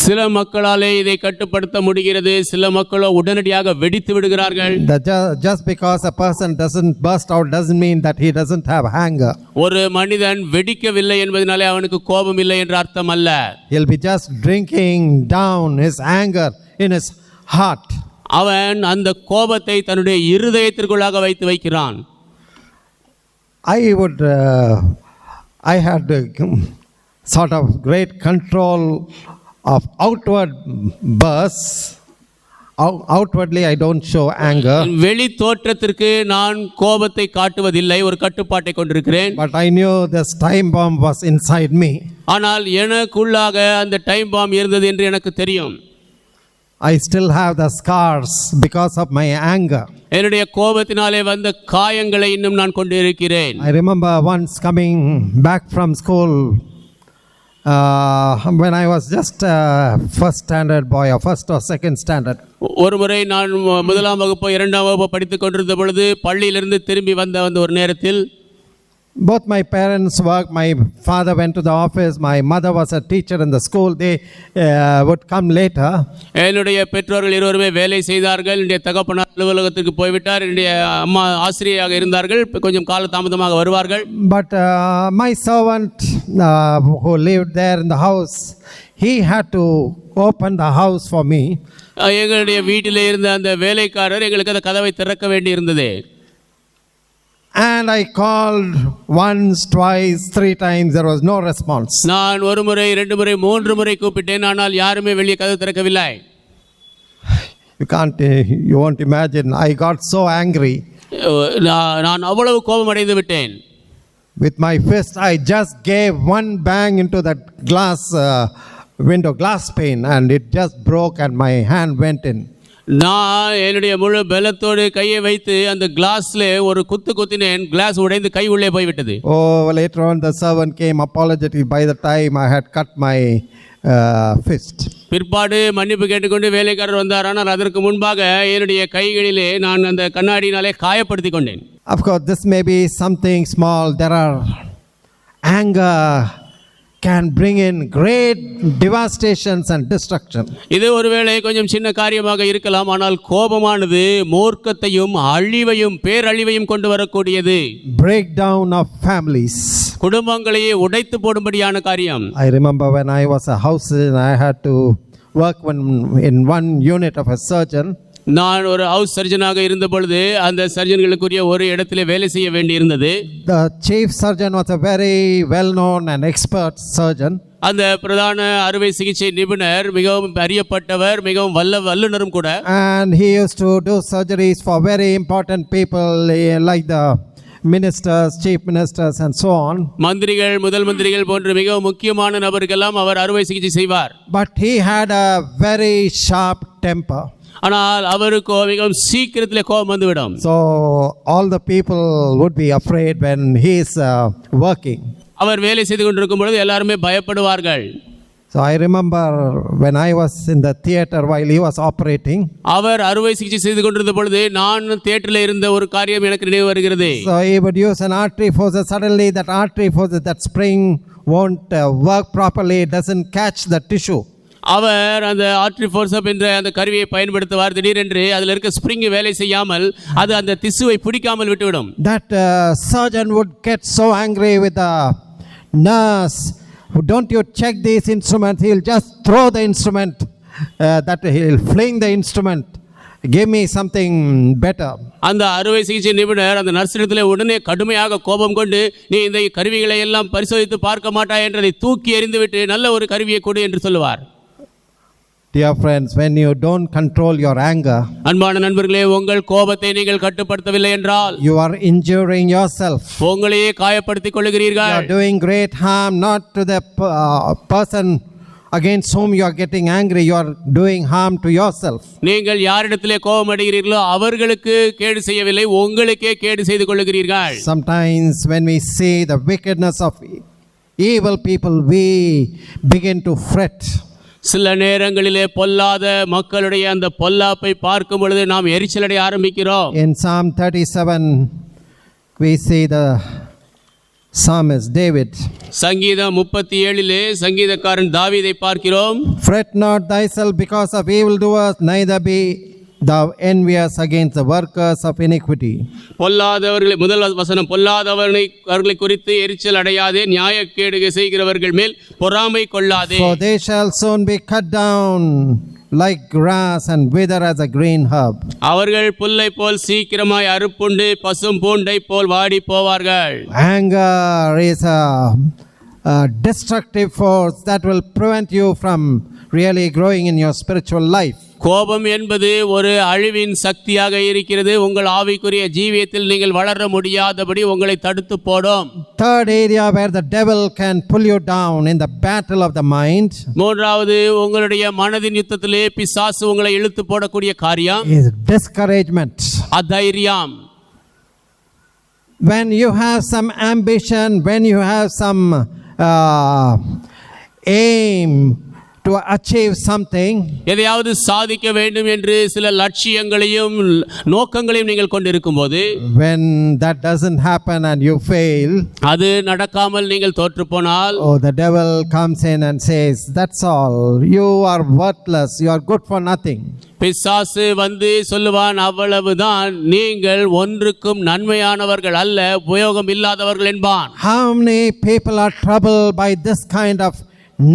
சில மக்களாலே இதை கட்டுப்படுத்த முடிகிறது, சில மக்களோ உடனடியாக வெடித்து விடுகிறார்கள். Just because a person doesn't burst out doesn't mean that he doesn't have anger. ஒரு மனிதன் வெடிக்கவில்லை என்பதனாலே அவனுக்கு கோபம் இல்லை என்ற அர்த்தம் அல்ல. He'll be just drinking down his anger in his heart. அவன் அந்த கோபத்தை தன்னுடைய இருதயத்திற்குள்ளாக வைத்து வைக்கிறான். I had sort of great control of outward bursts, Outwardly, I don't show anger, வெளி தோற்றத்திற்கு நான் கோபத்தை காட்டுவதில்லை, ஒரு கட்டுப்பாட்டை கொண்டிருக்கிறேன். but I knew this time bomb was inside me. ஆனால் எனக்குள்ளாக அந்த டைம் பாம் இருந்தது என்று எனக்கு தெரியும். I still have the scars because of my anger. என்னுடைய கோபத்தினாலே வந்த காயங்களை இன்னும் நான் கொண்டு இருக்கிறேன். I remember once coming back from school when I was just first standard boy or first or second standard. ஒரு முறை நான் முதலாம் வகுப்பு இரண்டாம் வகுப்பு படித்துக் கொண்டிருந்த பொழுது பள்ளியிலிருந்து திரும்பி வந்த ஒரு நேரத்தில் both my parents worked. My father went to the office. My mother was a teacher in the school. They would come later. என்னுடைய பெற்றோர்கள் இருவருமே வேலை செய்தார்கள். என்னுடைய தகப்பனார் அலுவலகத்துக்கு போய்விட்டார். என்னுடைய அம்மா ஆசிரியராக இருந்தார்கள். கொஞ்சம் கால தாமதமாக வருவார்கள். But my servant who lived there in the house, he had to open the house for me. எங்களுடைய வீட்டிலே இருந்த அந்த வேலைக்காரர் எங்களுக்கு அந்த கதவை திறக்க வேண்டி இருந்தது. And I called once, twice, 3 times. There was no response. நான் ஒரு முறை, இரண்டு முறை, மூன்று முறை கூப்பிட்டேன். ஆனால் யாருமே வெளியே கதவு திறக்கவில்லை. You won't imagine. I got so angry. நான் அவ்வளவு கோபம் அடைந்து விட்டேன். With my fist, I just gave one bang into that window glass pane, and it just broke and my hand went in. நான் என்னுடைய முழு பலத்தோடு கையை வைத்து அந்த கிளாஸ்ல ஒரு குத்தினேன். கிளாஸ் உடைந்து கை உள்ளே போய்விட்டது. Later on the servant came apologetic by the time I had cut my fist. பிற்பாடு மன்னிப்பு கேட்டுக்கொண்டு வேலைக்காரர் வந்தார். ஆனால் அதற்கு முன்பாக என்னுடைய கைகளிலே நான் அந்த கண்ணாடினாலே காயப்படுத்தி கொண்டேன். Of course, this may be something small. There are anger can bring in great devastations and destruction. இது ஒருவேளை கொஞ்சம் சின்ன காரியமாக இருக்கலாம். ஆனால் கோபமானது மூர்க்கத்தையும் அழிவையும் பேரழிவையும் கொண்டு வரக்கூடியது. Breakdown of families. குடும்பங்களையே உடைத்து போடும்படியான காரியம். I remember when I was a house surgeon, I had to work in one unit of a surgeon. நான் ஒரு ஹவுஸ் சர்ஜனாக இருந்த பொழுது அந்த சர்ஜன்களுக்குரிய ஒரு இடத்திலே வேலை செய்ய வேண்டி இருந்தது. The chief surgeon was a very well known and expert surgeon. அந்த பிரதான அறுவை சிகிச்சை நிபுணர் மிகவும் அறியப்பட்டவர், மிகவும் வல்லுனரும் கூட. And he used to do surgeries for very important people like the ministers, chief ministers and so on. மந்திரிகள், முதல் மந்திரிகள் போன்ற மிகவும் முக்கியமான நபருக்கெல்லாம் அவர் அறுவை சிகிச்சை செய்வார். But he had a very sharp temper. ஆனால் அவருக்கு மிகவும் சீக்கிரத்திலே கோபம் வந்துவிடும். So all the people would be afraid when he is working. அவர் வேலை செய்து கொண்டிருக்கும் பொழுது எல்லாருமே பயப்படுவார்கள். So I remember when I was in the theater while he was operating. அவர் அறுவை சிகிச்சை செய்து கொண்டிருந்த பொழுது நான் தியேட்டரில் இருந்த ஒரு காரியம் எனக்கு நினைவு வருகிறது. So he would use an artery forceps. Suddenly that artery forceps, that spring won't work properly. It doesn't catch the tissue. அவர் அந்த ஆர்டரி ஃபோர்சப் என்ற அந்த கருவியை பயன்படுத்துவார். திடீரென்று அதில் இருக்க ஸ்ப்ரிங் வேலை செய்யாமல் அது அந்த திசுவை பிடிக்காமல் விட்டுவிடும். That surgeon would get so angry with the nurse. Don't you check these instruments? He'll just throw the instrument. He'll fling the instrument. Give me something better. அந்த அறுவை சிகிச்சை நிபுணர் அந்த நர்ஸிடத்தில் உடனே கடுமையாக கோபம் கொண்டு, நீ இந்த கருவிகளை எல்லாம் பரிசோதித்து பார்க்க மாட்டாய் என்றதை தூக்கி எறிந்துவிட்டு நல்ல ஒரு கருவியை கொடு என்று சொல்லுவார். Dear friends, when you don't control your anger, அன்பான நண்பர்களே, உங்கள் கோபத்தை நீங்கள் கட்டுப்படுத்தவில்லை என்றால் you are injuring yourself. உங்களையே காயப்படுத்திக் கொள்கிறீர்கள். You are doing great harm not to the person against whom you are getting angry. You are doing harm to yourself. நீங்கள் யாரிடத்திலே கோபம் அடைகிறீர்களோ அவர்களுக்கு கேடு செய்யவில்லை, உங்களுக்கே கேடு செய்து கொள்கிறீர்கள். Sometimes when we see the wickedness of evil people, we begin to fret. சில நேரங்களிலே பொல்லாத மக்களுடைய அந்த பொல்லாப்பை பார்க்கும் பொழுது நாம் எரிச்சலடைய ஆரம்பிக்கிறோம். In Psalm 37 we see the psalmist David. சங்கீதம் 37 சங்கீதக்காரன் தாவீதை பார்க்கிறோம். Fret not thyself because of evildoers, neither be thou envious against the workers of iniquity. பொல்லாதவர்களை, முதல் வசனம், பொல்லாதவர்களை குறித்து எரிச்சல் அடையாதே, நியாயக்கேடு செய்கிறவர்கள் மேல் பொறாமை கொள்ளாதே. For they shall soon be cut down like grass and wither as a green herb. அவர்கள் புல்லை போல் சீக்கிரமாய் அறுப்புண்டு பசும் பூண்டை போல் வாடி போவார்கள். Anger is a destructive force that will prevent you from really growing in your spiritual life. கோபம் என்பது ஒரு அழிவின் சக்தியாக இருக்கிறது. உங்கள் ஆவிக்குரிய ஜீவியத்தில் நீங்கள் வளர முடியாதபடி உங்களை தடுத்து போடும். Third area where the devil can pull you down in the battle of the mind மூன்றாவது, உங்களுடைய மனதின் யுத்தத்திலே பிசாசு உங்களை இழுத்து போடக்கூடிய காரியம் is discouragement. அதைரியம். When you have some ambition, when you have some aim to achieve something, எதையாவது சாதிக்க வேண்டும் என்று சில லட்சியங்களையும் நோக்கங்களையும் நீங்கள் கொண்டிருக்கும் போது, when that doesn't happen and you fail, அது நடக்காமல் நீங்கள் தோற்று போனால், oh, the devil comes in and says, that's all, you are worthless, you are good for nothing. பிசாசு வந்து சொல்லுவான், அவ்வளவுதான், நீங்கள் ஒன்றுக்கும் நன்மையானவர்கள் அல்ல, உபயோகம் இல்லாதவர்கள் என்பான். How many people are troubled by this kind of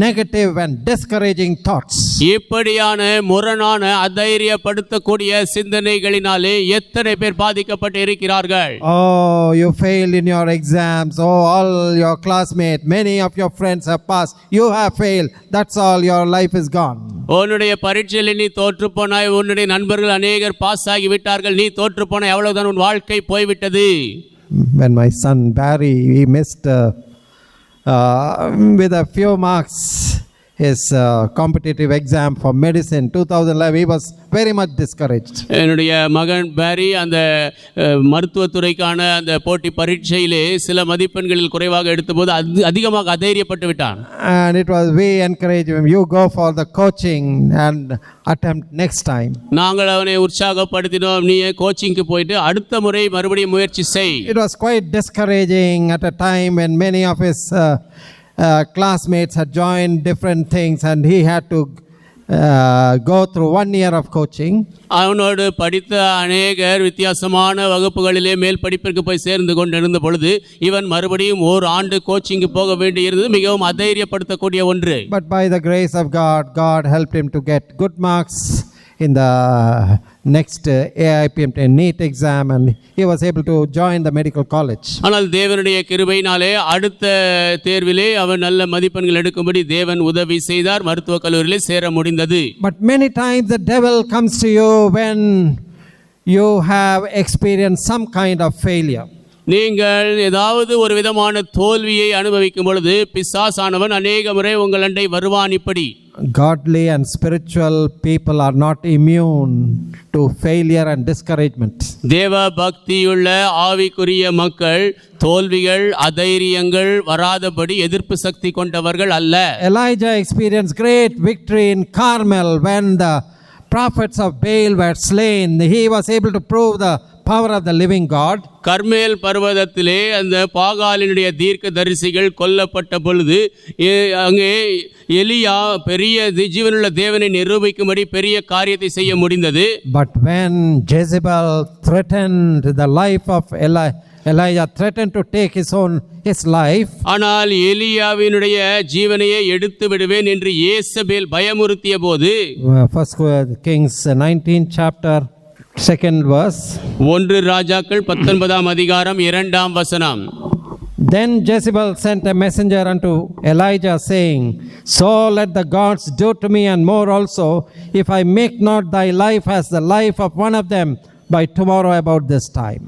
negative and discouraging thoughts? இப்படியான முரணான அதைரியப்படுத்தக்கூடிய சிந்தனைகளினாலே எத்தனை பேர் பாதிக்கப்பட்டு இருக்கிறார்கள். Oh, you failed in your exams. Oh, all your classmates, many of your friends have passed. You have failed. That's all, your life is gone. உன்னுடைய பரீட்சையில் நீ தோற்று போனாய், உன்னுடைய நண்பர்கள் அநேகர் பாஸ் ஆகி விட்டார்கள், நீ தோற்று போனாய், அவ்வளவுதான், உன் வாழ்க்கை போய்விட்டது. When my son Barry, he missed with a few marks his competitive exam for medicine 2011, he was very much discouraged. என்னுடைய மகன் பேரி அந்த மருத்துவத்துறைக்கான அந்த போட்டி பரீட்சையிலே சில மதிப்பெண்களில் குறைவாக எடுத்தபோது அதிகமாக அதைரியப்பட்டு விட்டான். And it was, we encourage him, you go for the coaching and attempt next time. நாங்கள் அவனை உற்சாகப்படுத்தினோம், நீ கோச்சிங்க்கு போயிட்டு அடுத்த முறை மறுபடியும் முயற்சி செய். It was quite discouraging at a time when many of his classmates had joined different things and he had to go through 1 year of coaching. அவனோடு படித்த அநேகர் வித்தியாசமான வகுப்புகளிலே மேல் படிப்பிற்கு போய் சேர்ந்து கொண்டிருந்த பொழுது இவன் மறுபடியும் ஓர் ஆண்டு கோச்சிங்கு போக வேண்டியிருந்தது. மிகவும் அதைரியப்படுத்தக்கூடிய ஒன்று. But by the grace of God, God helped him to get good marks in the next AIPMT NEET exam and he was able to join the medical college. ஆனால் தேவனுடைய கிருபையினாலே அடுத்த தேர்விலே அவன் நல்ல மதிப்பெண்கள் எடுக்கும்படி தேவன் உதவி செய்தார், மருத்துவக் கல்லூரியிலே சேர முடிந்தது. But many times the devil comes to you when you have experienced some kind of failure. நீங்கள் ஏதாவது ஒரு விதமான தோல்வியை அனுபவிக்கும் பொழுது பிசாசானவன் அநேக முறை உங்கள் அண்டை வருவான். இப்படி Godly and spiritual people are not immune to failure and discouragement. தேவ பக்தியுள்ள ஆவிக்குரிய மக்கள் தோல்விகள் அதைரியங்கள் வராதபடி எதிர்ப்பு சக்தி கொண்டவர்கள் அல்ல. Elijah experienced great victory in Carmel when the prophets of Baal were slain. He was able to prove the power of the living God. கர்மேல் பர்வதத்திலே அந்த பாகாலினுடைய தீர்க்க தரிசிகள் கொல்லப்பட்ட பொழுது அங்கே எலியா பெரிய ஜீவனுள்ள தேவனை நிரூபிக்கும்படி பெரிய காரியத்தை செய்ய முடிந்தது. But when Jezebel threatened the life of Elijah threatened to take his life. ஆனால் எலியாவினுடைய ஜீவனையே எடுத்து விடுவேன் என்று ஏசபேல் பயமுறுத்திய போது, First Kings 19 chapter 2nd verse. 1 ராஜாக்கள் 19ஆம் அதிகாரம் 2ஆம் வசனம். Then Jezebel sent a messenger unto Elijah, saying, So let the gods do to me and more also, if I make not thy life as the life of one of them by tomorrow about this time.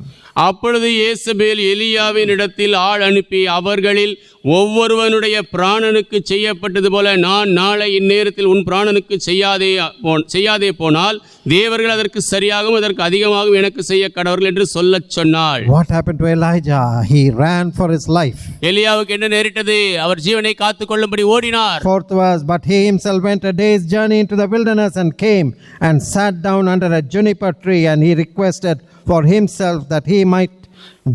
அப்பொழுது ஏசபேல் எலியாவின் இடத்தில் ஆள் அனுப்பி, அவர்களில் ஒவ்வொருவனுடைய பிராணனுக்கு செய்யப்பட்டது போல நான் நாளை இந்நேரத்தில் உன் பிராணனுக்கு செய்யாதே போனால் தேவர்கள் அதற்கு சரியாகவும் அதற்கு அதிகமாகவும் எனக்கு செய்ய கடவர்கள் என்று சொல்லச் சொன்னாள். What happened to Elijah? He ran for his life. எலியாவுக்கு என்ன நேரிட்டது? அவர் ஜீவனை காத்துக் கொள்ளும்படி ஓடினார். 4th verse, but he himself went a day's journey into the wilderness and came and sat down under a juniper tree, and he requested for himself that he might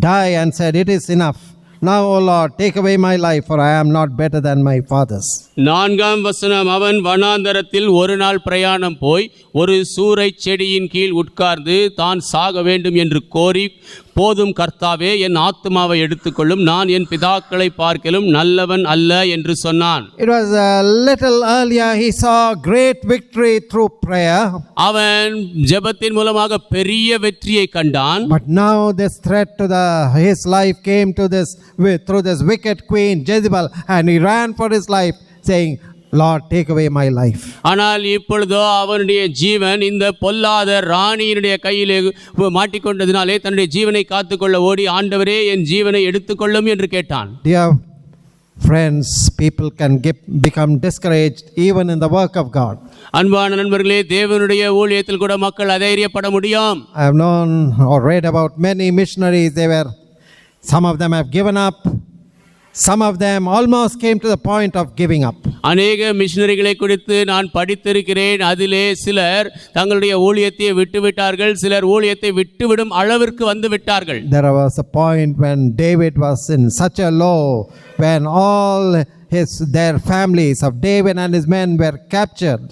die and said, It is enough. Now, O Lord, take away my life, for I am not better than my fathers. 4ஆம் வசனம். அவன் வனாந்தரத்தில் ஒரு நாள் பிரயாணம் போய் ஒரு சூரை செடியின் கீழ் உட்கார்ந்து தான் சாக வேண்டும் என்று கோரி, போதும் கர்த்தாவே, என் ஆத்துமாவை எடுத்துக்கொள்ளும், நான் என் பிதாக்களை பார்க்கலும் நல்லவன் அல்ல என்று சொன்னான். It was a little earlier he saw great victory through prayer. அவன் ஜெபத்தின் மூலமாக பெரிய வெற்றியை கண்டான். But now this threat to his life came to through this wicked queen Jezebel, and he ran for his life saying, Lord, take away my life. ஆனால் இப்பொழுதோ அவனுடைய ஜீவன் இந்த பொல்லாத ராணியினுடைய கையிலே மாட்டிக்கொண்டதினாலே தன்னுடைய ஜீவனை காத்துக்கொள்ள ஓடி, ஆண்டவரே என் ஜீவனை எடுத்துக்கொள்ளும் என்று கேட்டான். Dear friends, people can become discouraged even in the work of God. அன்பான நண்பர்களே, தேவனுடைய ஊழியத்தில் கூட மக்கள் அதைரியப்பட முடியும். I have known or read about many missionaries. Some of them have given up. Some of them almost came to the point of giving up. அநேக மிஷனரிகளை குறித்து நான் படித்திருக்கிறேன். அதிலே சிலர் தங்களுடைய ஊழியத்தை விட்டுவிட்டார்கள், சிலர் ஊழியத்தை விட்டுவிடும் அளவிற்கு வந்து விட்டார்கள். There was a point when David was in such a low, when all their families of David and his men were captured.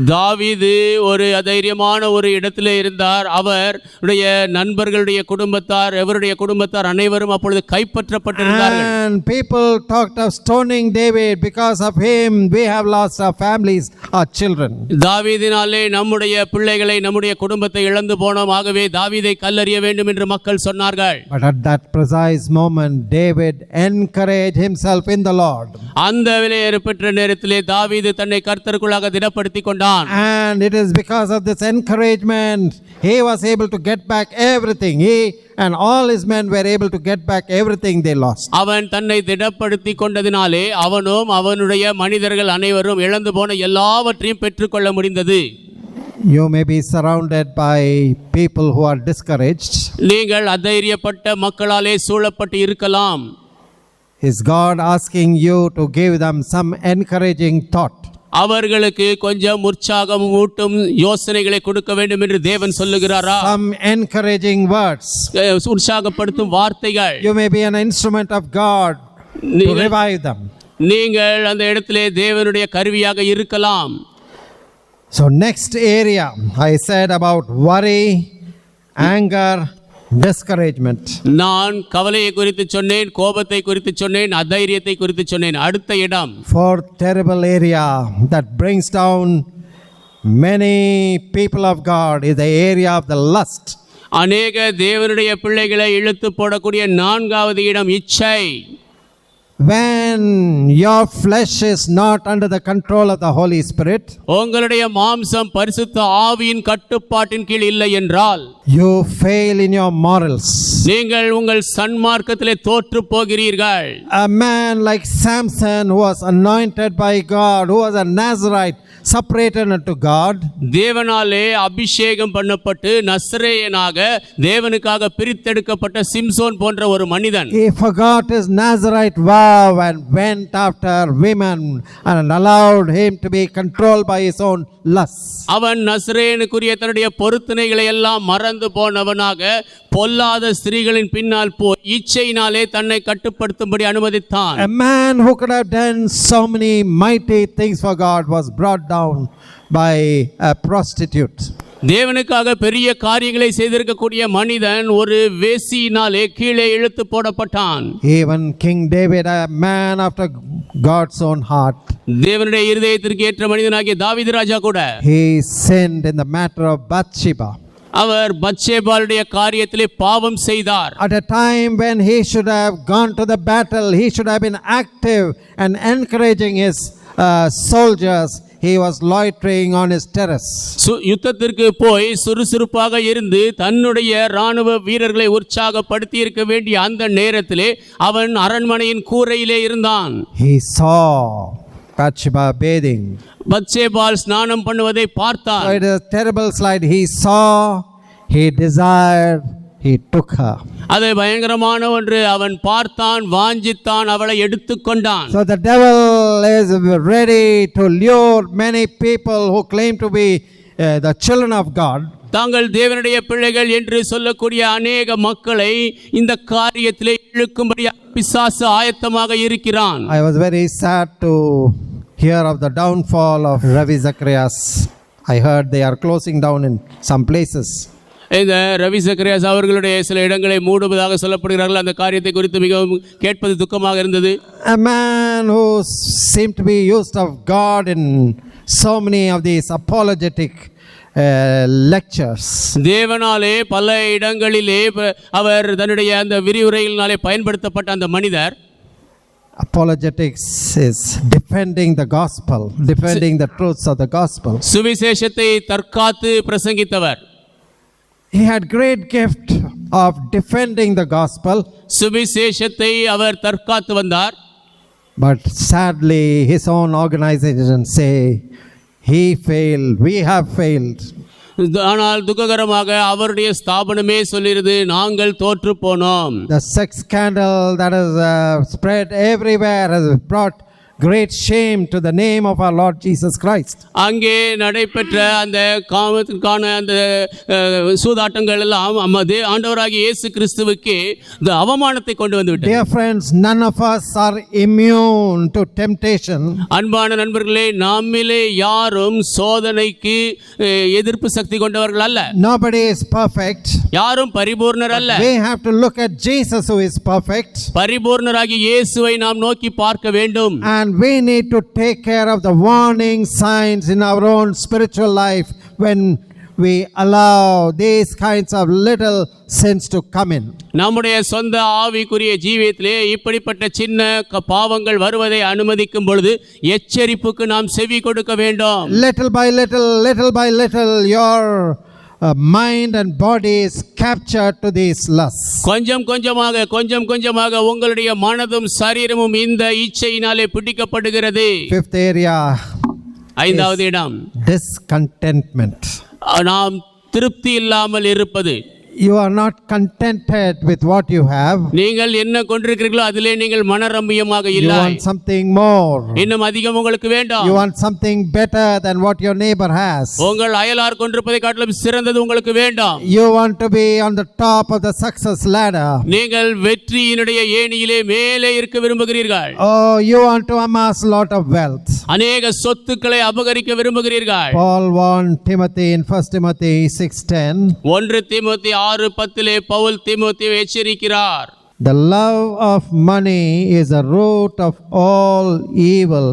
தாவீது ஒரு அதைரியமான ஒரு இடத்திலே இருந்தார். அவருடைய நண்பர்களுடைய குடும்பத்தார், எவருடைய குடும்பத்தார் அனைவரும் அப்பொழுது கைப்பற்றப்பட்டிருந்தார்கள். And people talked of stoning David. Because of him we have lost our families, our children. தாவீதினாலே நம்முடைய பிள்ளைகளை, நம்முடைய குடும்பத்தை இழந்து போனோம், ஆகவே தாவீதை கல்லெறிய வேண்டும் என்று மக்கள் சொன்னார்கள். But at that precise moment David encouraged himself in the Lord. அந்த விலையேறப்பெற்ற நேரத்திலே தாவீது தன்னை கர்த்தருக்குள்ளாக திடப்படுத்திக் கொண்டான். And it is because of this encouragement he was able to get back everything. He and all his men were able to get back everything they lost. அவன் தன்னை திடப்படுத்திக் கொண்டதினாலே அவனும் அவனுடைய மனிதர்கள் அனைவரும் இழந்து போன எல்லாவற்றையும் பெற்றுக்கொள்ள முடிந்தது. You may be surrounded by people who are discouraged. நீங்கள் அதைரியப்பட்ட மக்களாலே சூழப்பட்டு இருக்கலாம். Is God asking you to give them some encouraging thought? அவர்களுக்கு கொஞ்சம் உற்சாகம் ஊட்டும் யோசனைகளை கொடுக்க வேண்டும் என்று தேவன் சொல்லுகிறாரா? Some encouraging words. உற்சாகப்படுத்தும் வார்த்தைகள். You may be an instrument of God to revive them. நீங்கள் அந்த இடத்திலே தேவனுடைய கருவியாக இருக்கலாம். So next area I said about worry, anger, discouragement. நான் கவலையை குறித்து சொன்னேன், கோபத்தை குறித்து சொன்னேன், அதைரியத்தை குறித்து சொன்னேன். அடுத்த இடம், Fourth terrible area that brings down many people of God is the area of the lust. அநேக தேவனுடைய பிள்ளைகளை இழுத்து போடக்கூடிய நான்காவது இடம் இச்சை. When your flesh is not under the control of the Holy Spirit, உங்களுடைய மாம்சம் பரிசுத்த ஆவியின் கட்டுப்பாட்டின் கீழ் இல்லை என்றால், you fail in your morals. நீங்கள் உங்கள் சன்மார்க்கத்திலே தோற்று போகிறீர்கள். A man like Samson, who was anointed by God, who was a Nazirite, separated unto God, தேவனாலே அபிஷேகம் பண்ணப்பட்டு நசரேயனாக தேவனுக்காக பிரித்தெடுக்கப்பட்ட சிம்சோன் போன்ற ஒரு மனிதன், he forgot his Nazirite vow and went after women and allowed him to be controlled by his own lusts. அவன் நசரேயனுக்குரிய தன்னுடைய பொருத்தனைகளை எல்லாம் மறந்து போனவனாக பொல்லாத ஸ்திரீகளின் பின்னால் போய் இச்சையினாலே தன்னை கட்டுப்படுத்தும்படி அனுமதித்தான். A man who could have done so many mighty things for God was brought down by a prostitute. தேவனுக்காக பெரிய காரியங்களை செய்திருக்கக்கூடிய மனிதன் ஒரு வேசியினாலே கீழே இழுத்து போடப்பட்டான். Even King David, a man after God's own heart, தேவனுடைய இருதயத்திற்கு ஏற்ற மனிதனாகிய தாவீது ராஜா கூட, he sinned in the matter of Bathsheba. அவர் பத்சேபாளுடைய காரியத்திலே பாவம் செய்தார். At a time when he should have gone to the battle, he should have been active and encouraging his soldiers, he was loitering on his terrace. யுத்தத்திற்கு போய் சுறுசுறுப்பாக இருந்து தன்னுடைய ராணுவ வீரர்களை உற்சாகப்படுத்தி இருக்க வேண்டிய அந்த நேரத்திலே அவன் அரண்மனையின் கூரையிலே இருந்தான். He saw Bathsheba bathing. பத்சேபாள் ஸ்நானம் பண்ணுவதை பார்த்தான். So it is a terrible slide. He saw, he desired, he took her. அது பயங்கரமான ஒன்று. அவன் பார்த்தான், வாஞ்சித்தான், அவளை எடுத்துக்கொண்டான். So the devil is ready to lure many people who claim to be the children of God. தாங்கள் தேவனுடைய பிள்ளைகள் என்று சொல்லக்கூடிய அநேக மக்களை இந்த காரியத்திலே இழுக்கும்படி பிசாசு ஆயத்தமாக இருக்கிறான். I was very sad to hear of the downfall of Ravi Zacharias. I heard they are closing down in some places. இந்த ரவி சக்கரியாஸ் அவர்களுடைய சில இடங்களை மூடுவதாக சொல்லப்படுகிறார்கள். அந்த காரியத்தை குறித்து மிகவும் கேட்பது துக்கமாக இருந்தது. A man who seemed to be used of God in so many of these apologetic lectures. தேவனாலே பல இடங்களிலே அவர் தன்னுடைய அந்த விரிவுரைகளினாலே பயன்படுத்தப்பட்ட அந்த மனிதர், Apologetics is defending the gospel, defending the truths of the gospel. சுவிசேஷத்தை தற்காத்து பிரசங்கித்தவர். He had great gift of defending the gospel, சுவிசேஷத்தை அவர் தற்காத்து வந்தார். but sadly his own organization say he failed, we have failed. ஆனால் துக்ககரமாக அவருடைய ஸ்தாபனமே சொல்லிருது, நாங்கள் தோற்று போனோம். The sex scandal that has spread everywhere has brought great shame to the name of our Lord Jesus Christ. அங்கே நடைபெற்ற அந்த காமத்திற்கான அந்த சூதாட்டங்கள் எல்லாம் ஆண்டவராகிய இயேசு கிறிஸ்துவுக்கு இந்த அவமானத்தை கொண்டு வந்து விட்டது. Dear friends, none of us are immune to temptation. அன்பான நண்பர்களே, நம்மிலே யாரும் சோதனைக்கு எதிர்ப்பு சக்தி கொண்டவர்கள் அல்ல. Nobody is perfect. யாரும் பரிபூர்ணர் அல்ல. We have to look at Jesus who is perfect. பரிபூர்ணராகிய இயேசுவை நாம் நோக்கி பார்க்க வேண்டும். And we need to take care of the warning signs in our own spiritual life when we allow these kinds of little sins to come in. நம்முடைய சொந்த ஆவிக்குரிய ஜீவியத்திலே இப்படிப்பட்ட சின்ன பாவங்கள் வருவதை அனுமதிக்கும் பொழுது எச்சரிப்புக்கு நாம் செவி கொடுக்க வேண்டும். Little by little your mind and body is captured to these lusts. கொஞ்சம் கொஞ்சமாக உங்களுடைய மனதும் சரீரமும் இந்த இச்சையினாலே பிடிக்கப்படுகிறது. Fifth area, ஐந்தாவது இடம், discontentment. நாம் திருப்தி இல்லாமல் இருப்பது. You are not contented with what you have. நீங்கள் என்ன கொண்டிருக்கிறீர்களோ அதிலே நீங்கள் மனரம்பியமாக You இல்லை. want something more. இன்னும் அதிகம் உங்களுக்கு வேண்டும். You want something better than what your neighbor has. உங்கள் அயலார் கொண்டிருப்பதை காட்டிலும் சிறந்தது உங்களுக்கு வேண்டும். You want to be on the top of the success ladder. நீங்கள் வெற்றியினுடைய ஏணியிலே மேலே இருக்க விரும்புகிறீர்கள். Oh, you want to amass a lot of wealth. அநேக சொத்துக்களை அபகரிக்க விரும்புகிறீர்கள். Paul warned Timothy in 1 Timothy 6:10. 1 தீமோத்தேயு 6:10 Pavul தீமோத்தேயுவை எச்சரிக்கிறார். The love of money is a root of all evil,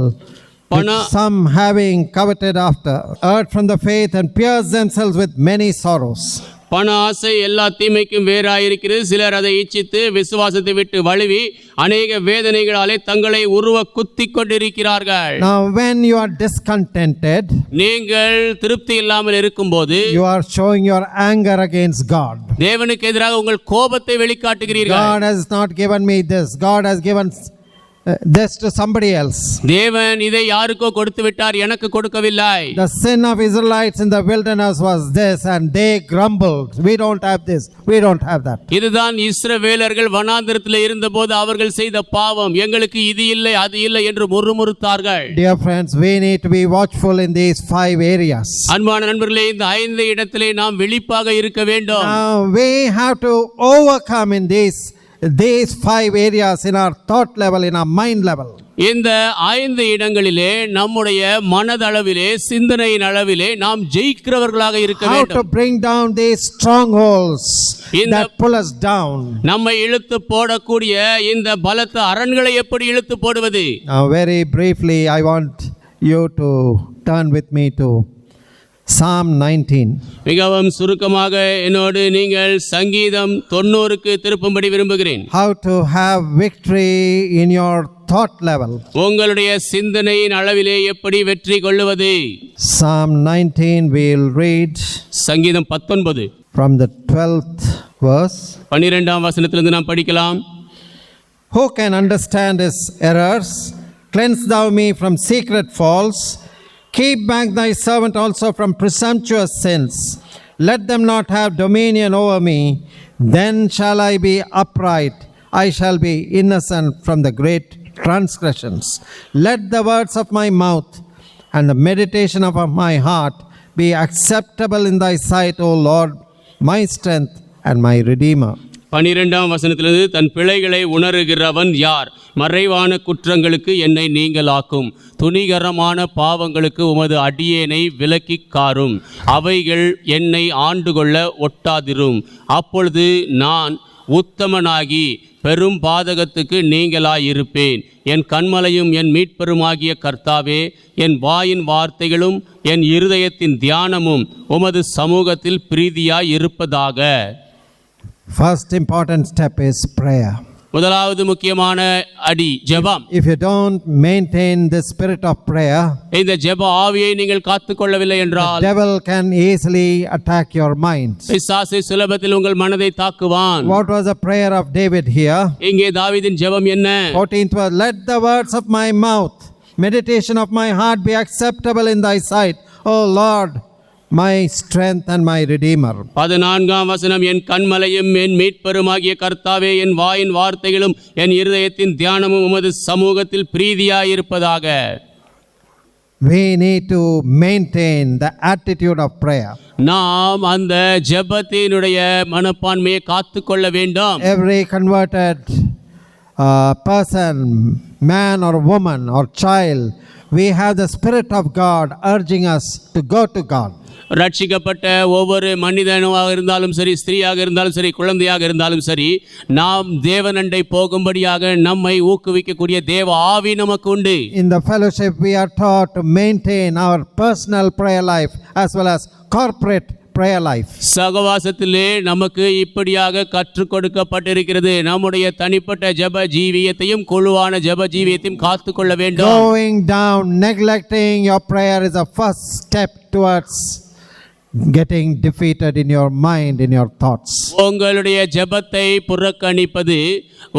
which some having coveted after erred from the faith and pierced themselves with many sorrows. பண ஆசை எல்லா தீமைக்கும் வேறாயிருக்கிறது. சிலர் அதை இச்சித்து விசுவாசத்தை விட்டு வழுவி அநேக வேதனைகளாலே தங்களை உருவ குத்திக் கொண்டிருக்கிறார்கள். Now when you are discontented, நீங்கள் திருப்தி இல்லாமல் இருக்கும்போது you are showing your anger against God. தேவனுக்கு எதிராக உங்கள் கோபத்தை வெளிக்காட்டுகிறீர்கள். God has not given me this. God has given this to somebody else. தேவன் இதை யாருக்கோ கொடுத்து விட்டார், எனக்கு கொடுக்கவில்லை. The sin of Israelites in the wilderness was this, and they grumbled. We don't have this. We don't have that. இதுதான் இஸ்ரவேலர்கள் வனாந்திரத்தில் இருந்தபோது அவர்கள் செய்த பாவம். எங்களுக்கு இது இல்லை அது இல்லை என்று முறுமுறுத்தார்கள். Dear friends, we need to be watchful in these 5 areas. அன்பான நண்பர்களே, இந்த 5 இடத்திலே நாம் விழிப்பாக இருக்க வேண்டும். Now we have to overcome in these 5 areas in our thought level, in our mind level. இந்த 5 இடங்களிலே நம்முடைய மனதளவிலே சிந்தனையின் அளவிலே நாம் ஜெயிக்கிறவர்களாக இருக்க How வேண்டும். to bring down these strongholds that pull us down. நம்மை இழுத்து போடக்கூடிய இந்த பலத்த அரண்களை எப்படி இழுத்து போடுவது? Now very briefly I want you to turn with me to Psalm 19. மிகவும் சுருக்கமாக என்னோடு நீங்கள் சங்கீதம் 90க்கு திருப்பும்படி விரும்புகிறேன். How to have victory in your thought level. உங்களுடைய சிந்தனையின் அளவிலே எப்படி வெற்றி கொள்ளுவது? Psalm 19 we'll read சங்கீதம் 19 from the 12th verse. 12ஆம் வசனத்திலிருந்து நாம் படிக்கலாம். Who can understand his errors? Cleanse thou me from secret faults. Keep back thy servant also from presumptuous sins. Let them not have dominion over me. Then shall I be upright. I shall be innocent from the great transgressions. Let the words of my mouth and the meditation of my heart be acceptable in thy sight, O Lord, my strength and my redeemer. 12ஆம் வசனத்திலிருந்து தன் பிழைகளை உணர்கிறவன் யார்? மறைவான குற்றங்களுக்கு என்னை நீங்களாக்கும், துணிகரமான பாவங்களுக்கு உமது அடியேனை விலக்கி காரும், அவைகள் என்னை ஆண்டு கொள்ள ஒட்டாதிரும். அப்பொழுது நான் உத்தமனாகி பெரும் பாதகத்துக்கு நீங்களாயிருப்பேன். என் கண்மலையும் என் மீட்பெருமாகிய கர்த்தாவே, என் வாயின் வார்த்தைகளும் என் இருதயத்தின் தியானமும் உமது சமூகத்தில் பிரீதியாய் இருப்பதாக. First important step is prayer. முதலாவது முக்கியமான அடி ஜெபம். If you don't maintain the spirit of prayer, இந்த ஜெப ஆவியை நீங்கள் காத்துக்கொள்ளவில்லை the என்றால் devil can easily attack your mind. பிசாசு சுலபத்தில் உங்கள் மனதை தாக்குவான். What was the prayer of David here? இங்கே தாவீதின் ஜெபம் என்ன? 14th verse, let the words of my mouth, meditation of my heart be acceptable in thy sight, O Lord, my strength and my redeemer. 14ஆம் வசனம், என் கண்மலையும் என் மீட்பருமாகிய கர்த்தாவே, என் வாயின் வார்த்தைகளும் என் இருதயத்தின் தியானமும் உமது சமூகத்தில் பிரீதியாயிருப்பதாக. We need to maintain the attitude of prayer. நாம் அந்த ஜெபத்தினுடைய மனப்பான்மையை காத்துக்கொள்ள வேண்டும். Every converted person, man or woman or child, we have the Spirit of God urging us to go to God. ரட்சிக்கப்பட்ட ஒவ்வொரு மனிதனாக இருந்தாலும் சரி, ஸ்திரீயாக இருந்தாலும் சரி, குழந்தையாக இருந்தாலும் சரி, நாம் தேவனண்டை போகும்படியாக நம்மை ஊக்குவிக்கக்கூடிய தேவ ஆவி நமக்கு உண்டு. In the fellowship we are taught to maintain our personal prayer life as well as corporate prayer life. சகவாசத்திலே நமக்கு இப்படியாக கற்றுக் கொடுக்கப்பட்டிருக்கிறது. நம்முடைய தனிப்பட்ட ஜெப ஜீவியத்தையும் குழுவான ஜெப ஜீவியத்தையும் காத்துக்கொள்ள வேண்டும். Going down, neglecting your prayer is a first step towards getting defeated in your mind, in your thoughts. உங்களுடைய ஜெபத்தை புறக்கணிப்பது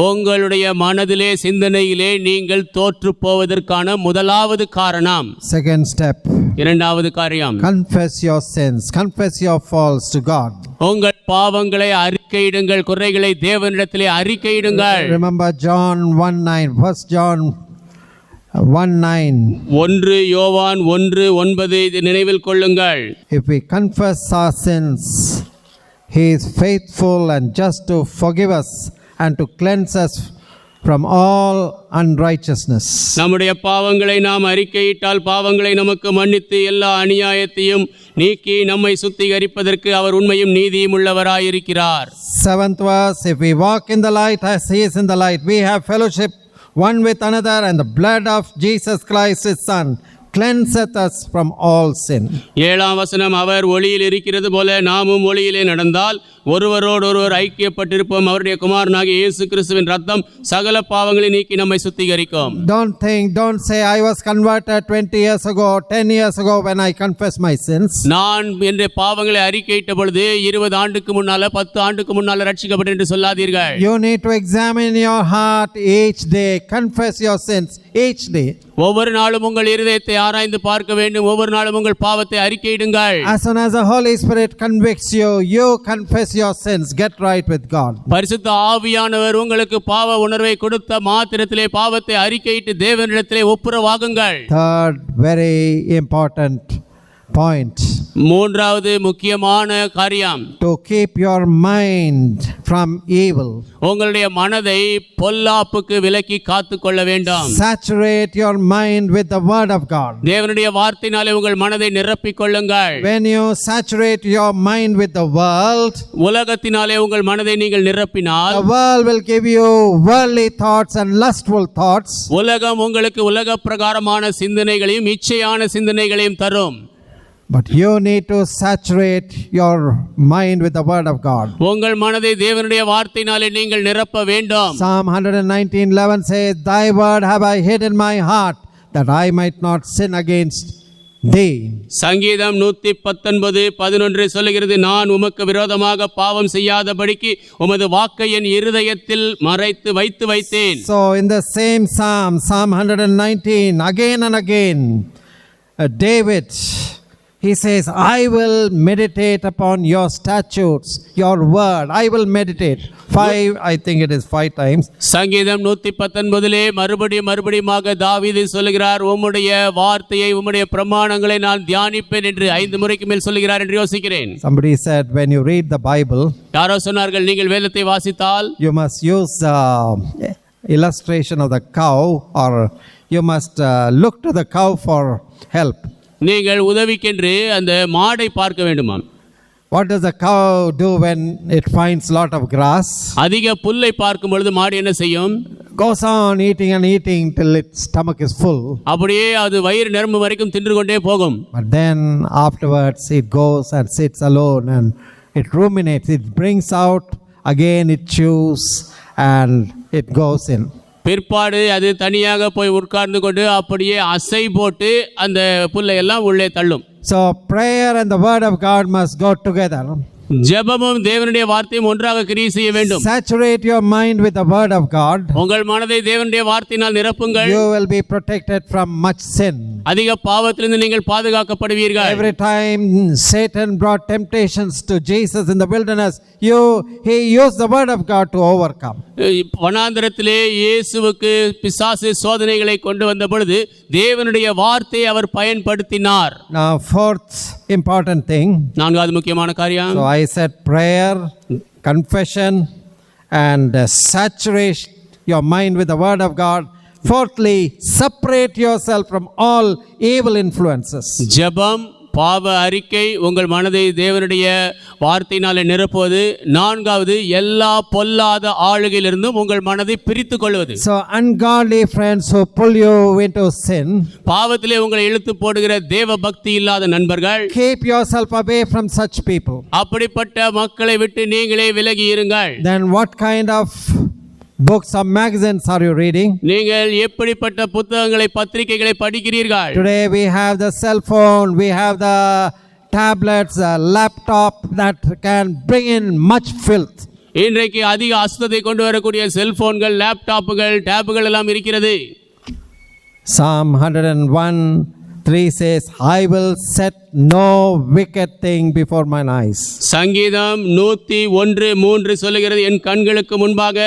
உங்களுடைய மனதிலே சிந்தனையிலே நீங்கள் தோற்று போவதற்கான முதலாவது காரணம். Second step, இரண்டாவது காரியம், confess your sins, confess your faults to God. உங்கள் பாவங்களை அறிக்கையிடுங்கள், குறைகளை தேவனிடத்திலே அறிக்கையிடுங்கள். Remember John 1:9, 1 John 1:9. 1 யோவான் 1:9 இது நினைவில் கொள்ளுங்கள். If we confess our sins, He is faithful and just to forgive us and to cleanse us from all unrighteousness. நம்முடைய பாவங்களை நாம் அறிக்கையிட்டால் பாவங்களை நமக்கு மன்னித்து எல்லா அநியாயத்தையும் நீக்கி நம்மை சுத்திகரிப்பதற்கு அவர் உண்மையும் நீதியும் உள்ளவராயிருக்கிறார். 7th verse, if we walk in the light as He is in the light, we have fellowship one with another, and the blood of Jesus Christ His Son cleanseth us from all sin. 7ஆம் வசனம், அவர் ஒளியில் இருக்கிறது போல நாமும் ஒளியிலே நடந்தால் ஒருவரோடொருவர் ஐக்கியப்பட்டிருப்போம். அவருடைய குமாரனாகிய இயேசு கிறிஸ்துவின் ரத்தம் சகல பாவங்களை நீக்கி நம்மை சுத்திகரிக்கும். Don't say I was converted 20 years ago, 10 years ago when I confessed my sins. நான் என்ற பாவங்களை அறிக்கையிட்ட பொழுது 20 ஆண்டுக்கு முன்னால 10 ஆண்டுக்கு முன்னால ரட்சிக்கப்பட்டேன் என்று சொல்லாதீர்கள். You need to examine your heart each day, confess your sins each day. ஒவ்வொரு நாளும் உங்கள் இருதயத்தை ஆராய்ந்து பார்க்க வேண்டும். ஒவ்வொரு நாளும் உங்கள் பாவத்தை அறிக்கையிடுங்கள். As soon as the Holy Spirit convicts you, you confess your sins, get right with God. பரிசுத்த ஆவியானவர் உங்களுக்கு பாவ உணர்வை கொடுத்த மாத்திரத்திலே பாவத்தை அறிக்கையிட்டு தேவனிடத்திலே ஒப்புரவாகுங்கள். Third very important point, மூன்றாவது முக்கியமான காரியம், to keep your mind from evil. உங்களுடைய மனதை பொல்லாப்புக்கு விலக்கி காத்துக்கொள்ள வேண்டும். Saturate your mind with the word of God. தேவனுடைய வார்த்தையினாலே உங்கள் மனதை நிரப்பிக் கொள்ளுங்கள். When you saturate your mind with the world, உலகத்தினாலே உங்கள் மனதை நீங்கள் நிரப்பினால் the world will give you worldly thoughts and lustful thoughts. உலகம் உங்களுக்கு உலக பிரகாரமான சிந்தனைகளையும் இச்சையான சிந்தனைகளையும் தரும். But you need to saturate your mind with the word of God. உங்கள் மனதை தேவனுடைய வார்த்தையினாலே நீங்கள் நிரப்ப வேண்டும். Psalm 119:11 says, Thy word have I hid in my heart, that I might not sin against thee. சங்கீதம் 119:11 சொல்லுகிறது, நான் உமக்கு விரோதமாக பாவம் செய்யாதபடிக்கு உமது வாக்கை என் இருதயத்தில் மறைத்து வைத்தேன். So in the same Psalm 119, again and again, David, he says, I will meditate upon your statutes, your word. I will meditate. I think it is 5 times. சங்கீதம் 119 மறுபடியுமாக தாவீது சொல்லுகிறார், உம்முடைய வார்த்தையை உம்முடைய பிரமாணங்களை நான் தியானிப்பேன் என்று 5 முறைக்கு மேல் சொல்லுகிறார் என்று யோசிக்கிறேன். Somebody said, when you read the Bible, யாரோ சொன்னார்கள், நீங்கள் வேதத்தை வாசித்தால் you must use illustration of the cow, or you must look to the cow for help. நீங்கள் உதவிக்கென்று அந்த மாடை பார்க்க வேண்டுமாம். What does the cow do when it finds lot of grass? அதிக புல்லை பார்க்கும் பொழுது மாடு என்ன செய்யும்? Goes on eating and eating till its stomach is full. அப்படியே அது வயிறு நிரம்பும் வரைக்கும் தின்று கொண்டே போகும். But then afterwards it goes and sits alone and it ruminates. It brings out again, it chews and it goes in. பிற்பாடு அது தனியாக போய் உட்கார்ந்து கொண்டு அப்படியே அசை போட்டு அந்த புல்லை எல்லாம் உள்ளே தள்ளும். So prayer and the word of God must go together. ஜெபமும் தேவனுடைய வார்த்தையும் ஒன்றாக கிரியை செய்ய வேண்டும். Saturate your mind with the word of God. உங்கள் மனதை தேவனுடைய வார்த்தையினால் நிரப்புங்கள். You will be protected from much sin. அதிக பாவத்திலிருந்து நீங்கள் பாதுகாக்கப்படுவீர்கள். Every time Satan brought temptations to Jesus in the wilderness, he used the word of God to overcome. வனாந்தரத்திலே இயேசுவுக்கு பிசாசு சோதனைகளை கொண்டு வந்த பொழுது தேவனுடைய வார்த்தையை அவர் பயன்படுத்தினார். Now fourth important thing. நான்காவது முக்கியமான காரியம். So I said prayer, confession, and saturate your mind with the word of God. Fourthly, separate yourself from all evil influences. ஜெபம், பாவ அறிக்கை, உங்கள் மனதை தேவனுடைய வார்த்தையினாலே நிரப்புவது. நான்காவது, எல்லா பொல்லாத ஆளுகையிலிருந்தும் உங்கள் மனதை பிரித்துக் கொள்வது. So ungodly friends who pull you into sin, பாவத்திலே உங்களை இழுத்து போடுகிற தேவ பக்தி இல்லாத நண்பர்கள், keep yourself away from such people. அப்படிப்பட்ட மக்களை விட்டு நீங்களே விலகி இருங்கள். Then what kind of books or magazines are you reading? நீங்கள் எப்படிப்பட்ட புத்தகங்களை பத்திரிகைகளை படிக்கிறீர்கள்? Today we have the cell phone, we have the tablets, a laptop that can bring in much filth. இன்றைக்கு அதிக அசுத்தத்தை கொண்டு வரக்கூடிய செல்போன்கள், லேப்டாப்புகள், டேபுகள் எல்லாம் இருக்கிறது. Psalm 101:3 says, I will set no wicked thing before mine eyes. சங்கீதம் 101:3 சொல்லுகிறது, என் கண்களுக்கு முன்பாக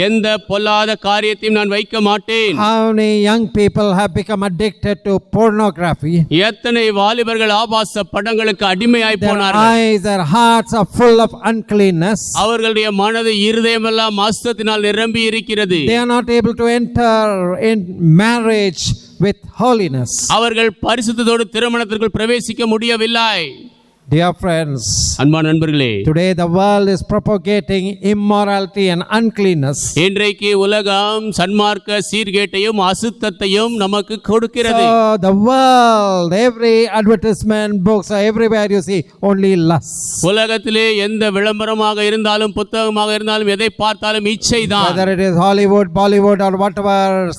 எந்த பொல்லாத காரியத்தையும் நான் வைக்க மாட்டேன். How many young people have become addicted to pornography? எத்தனை வாலிபர்கள் ஆபாச படங்களுக்கு அடிமையாய் Their போனார்கள். eyes, their hearts are full of uncleanness. அவர்களுடைய மனது இருதயமெல்லாம் அசுத்தத்தினால் நிரம்பி இருக்கிறது. They are not able to enter in marriage with holiness. அவர்கள் பரிசுத்தத்தோடு திருமணத்திற்குள் பிரவேசிக்க முடியவில்லை. Dear friends, அன்பான நண்பர்களே, today the world is propagating immorality and uncleanness. இன்றைக்கு உலகம் சன்மார்க்க சீர்கேட்டையும் அசுத்தத்தையும் நமக்கு கொடுக்கிறது. So the world, every advertisement, books, everywhere you see only lust. உலகத்திலே எந்த விளம்பரமாக இருந்தாலும் புத்தகமாக இருந்தாலும் எதை பார்த்தாலும் இச்சைதான். Whether it is Hollywood, Bollywood or whatever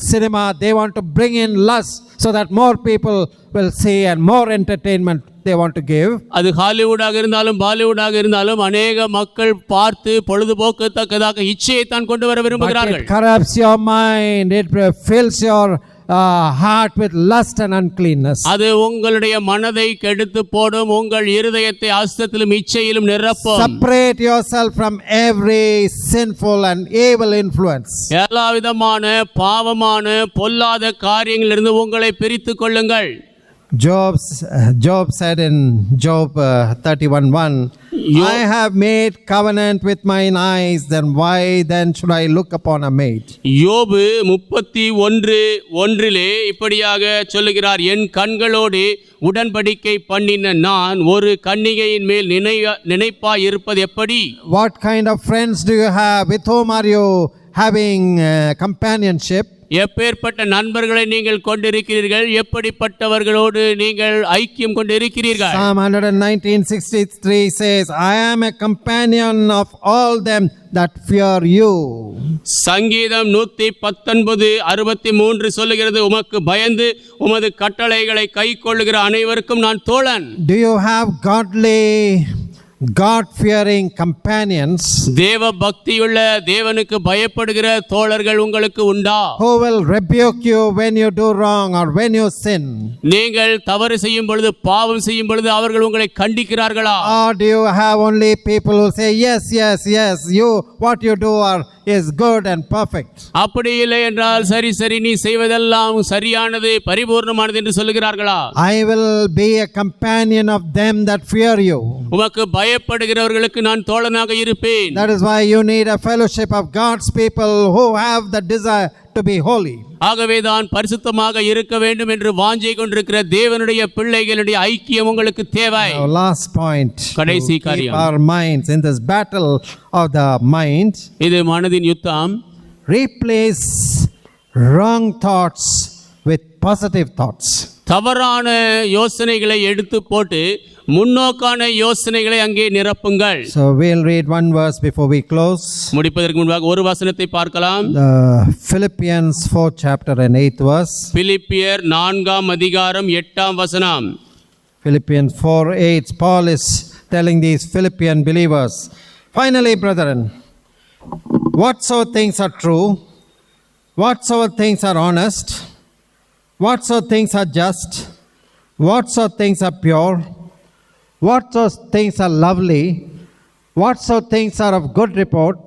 cinema, they want to bring in lust so that more people will see and more entertainment they want to give. அது ஹாலிவுட்டாக இருந்தாலும் பாலிவுட்டாக இருந்தாலும் அநேக மக்கள் பார்த்து பொழுதுபோக்கத்தக்கதாக இச்சையை தான் கொண்டு வர But விரும்புகிறார்கள். it corrupts your mind, it fills your heart with lust and uncleanness. அது உங்களுடைய மனதை கெடுத்து போடும், உங்கள் இருதயத்தை அசுத்தத்திலும் இச்சையிலும் நிரப்பும். Separate yourself from every sinful and evil influence. எல்லா விதமான பாவமான பொல்லாத காரியங்களிலிருந்து உங்களை பிரித்துக் கொள்ளுங்கள். Job said in Job 31:1, I have made covenant with mine eyes, then why then should I look upon a maid? யோபு 31:1 இப்படியாக சொல்லுகிறார், என் கண்களோடு உடன்படிக்கை பண்ணின நான் ஒரு கன்னிகையின் மேல் நினைப்பாய் இருப்பது எப்படி? What kind of friends do you have? With whom are you having companionship? எப்பேற்பட்ட நண்பர்களை நீங்கள் கொண்டிருக்கிறீர்கள்? எப்படிப்பட்டவர்களோடு நீங்கள் ஐக்கியம் கொண்டிருக்கிறீர்கள்? Psalm 119:63 says, I am a companion of all them that fear you. சங்கீதம் 119:63 சொல்லுகிறது, உமக்கு பயந்து உமது கட்டளைகளை கைக்கொள்ளுகிற அனைவருக்கும் நான் தோழன். Do you have godly, God-fearing companions தேவ பக்தியுள்ள, தேவனுக்கு பயப்படுகிற தோழர்கள் உங்களுக்கு உண்டா? who will rebuke you when you do wrong or when you sin? நீங்கள் தவறு செய்யும் பொழுது, பாவம் செய்யும் பொழுது அவர்கள் உங்களை கண்டிக்கிறார்களா? Or do you have only people who say, yes, what you do is good and perfect? அப்படி இல்லை என்றால், சரி நீ செய்வதெல்லாம் சரியானது, பரிபூர்ணமானது என்று சொல்லுகிறார்களா? I will be a companion of them that fear you. உமக்கு பயப்படுகிறவர்களுக்கு நான் தோழனாக இருப்பேன். That is why you need a fellowship of God's people who have the desire to be holy. ஆகவேதான் பரிசுத்தமாக இருக்க வேண்டும் என்று வாஞ்சை கொண்டிருக்கிற தேவனுடைய பிள்ளைகளுடைய ஐக்கியம் உங்களுக்கு தேவை. Now, last point. கடைசி To keep காரியம். our minds in this battle of the mind. இது மனதின் யுத்தம். Replace wrong thoughts with positive thoughts. தவறான யோசனைகளை எடுத்து போட்டு முன்னோக்கான யோசனைகளை அங்கே நிரப்புங்கள். So we'll read one verse before we close. முடிப்பதற்கு முன்பாக ஒரு வசனத்தை பார்க்கலாம். Philippians 4th chapter and 8th verse. பிலிப்பியர் 4ஆம் அதிகாரம் 8ஆம் வசனம். Philippians 4:8. Paul is telling these Philippian believers, finally, brethren, whatsoever things are true, whatsoever things are honest, whatsoever things are just, whatsoever things are pure, whatsoever things are lovely, whatsoever things are of good report,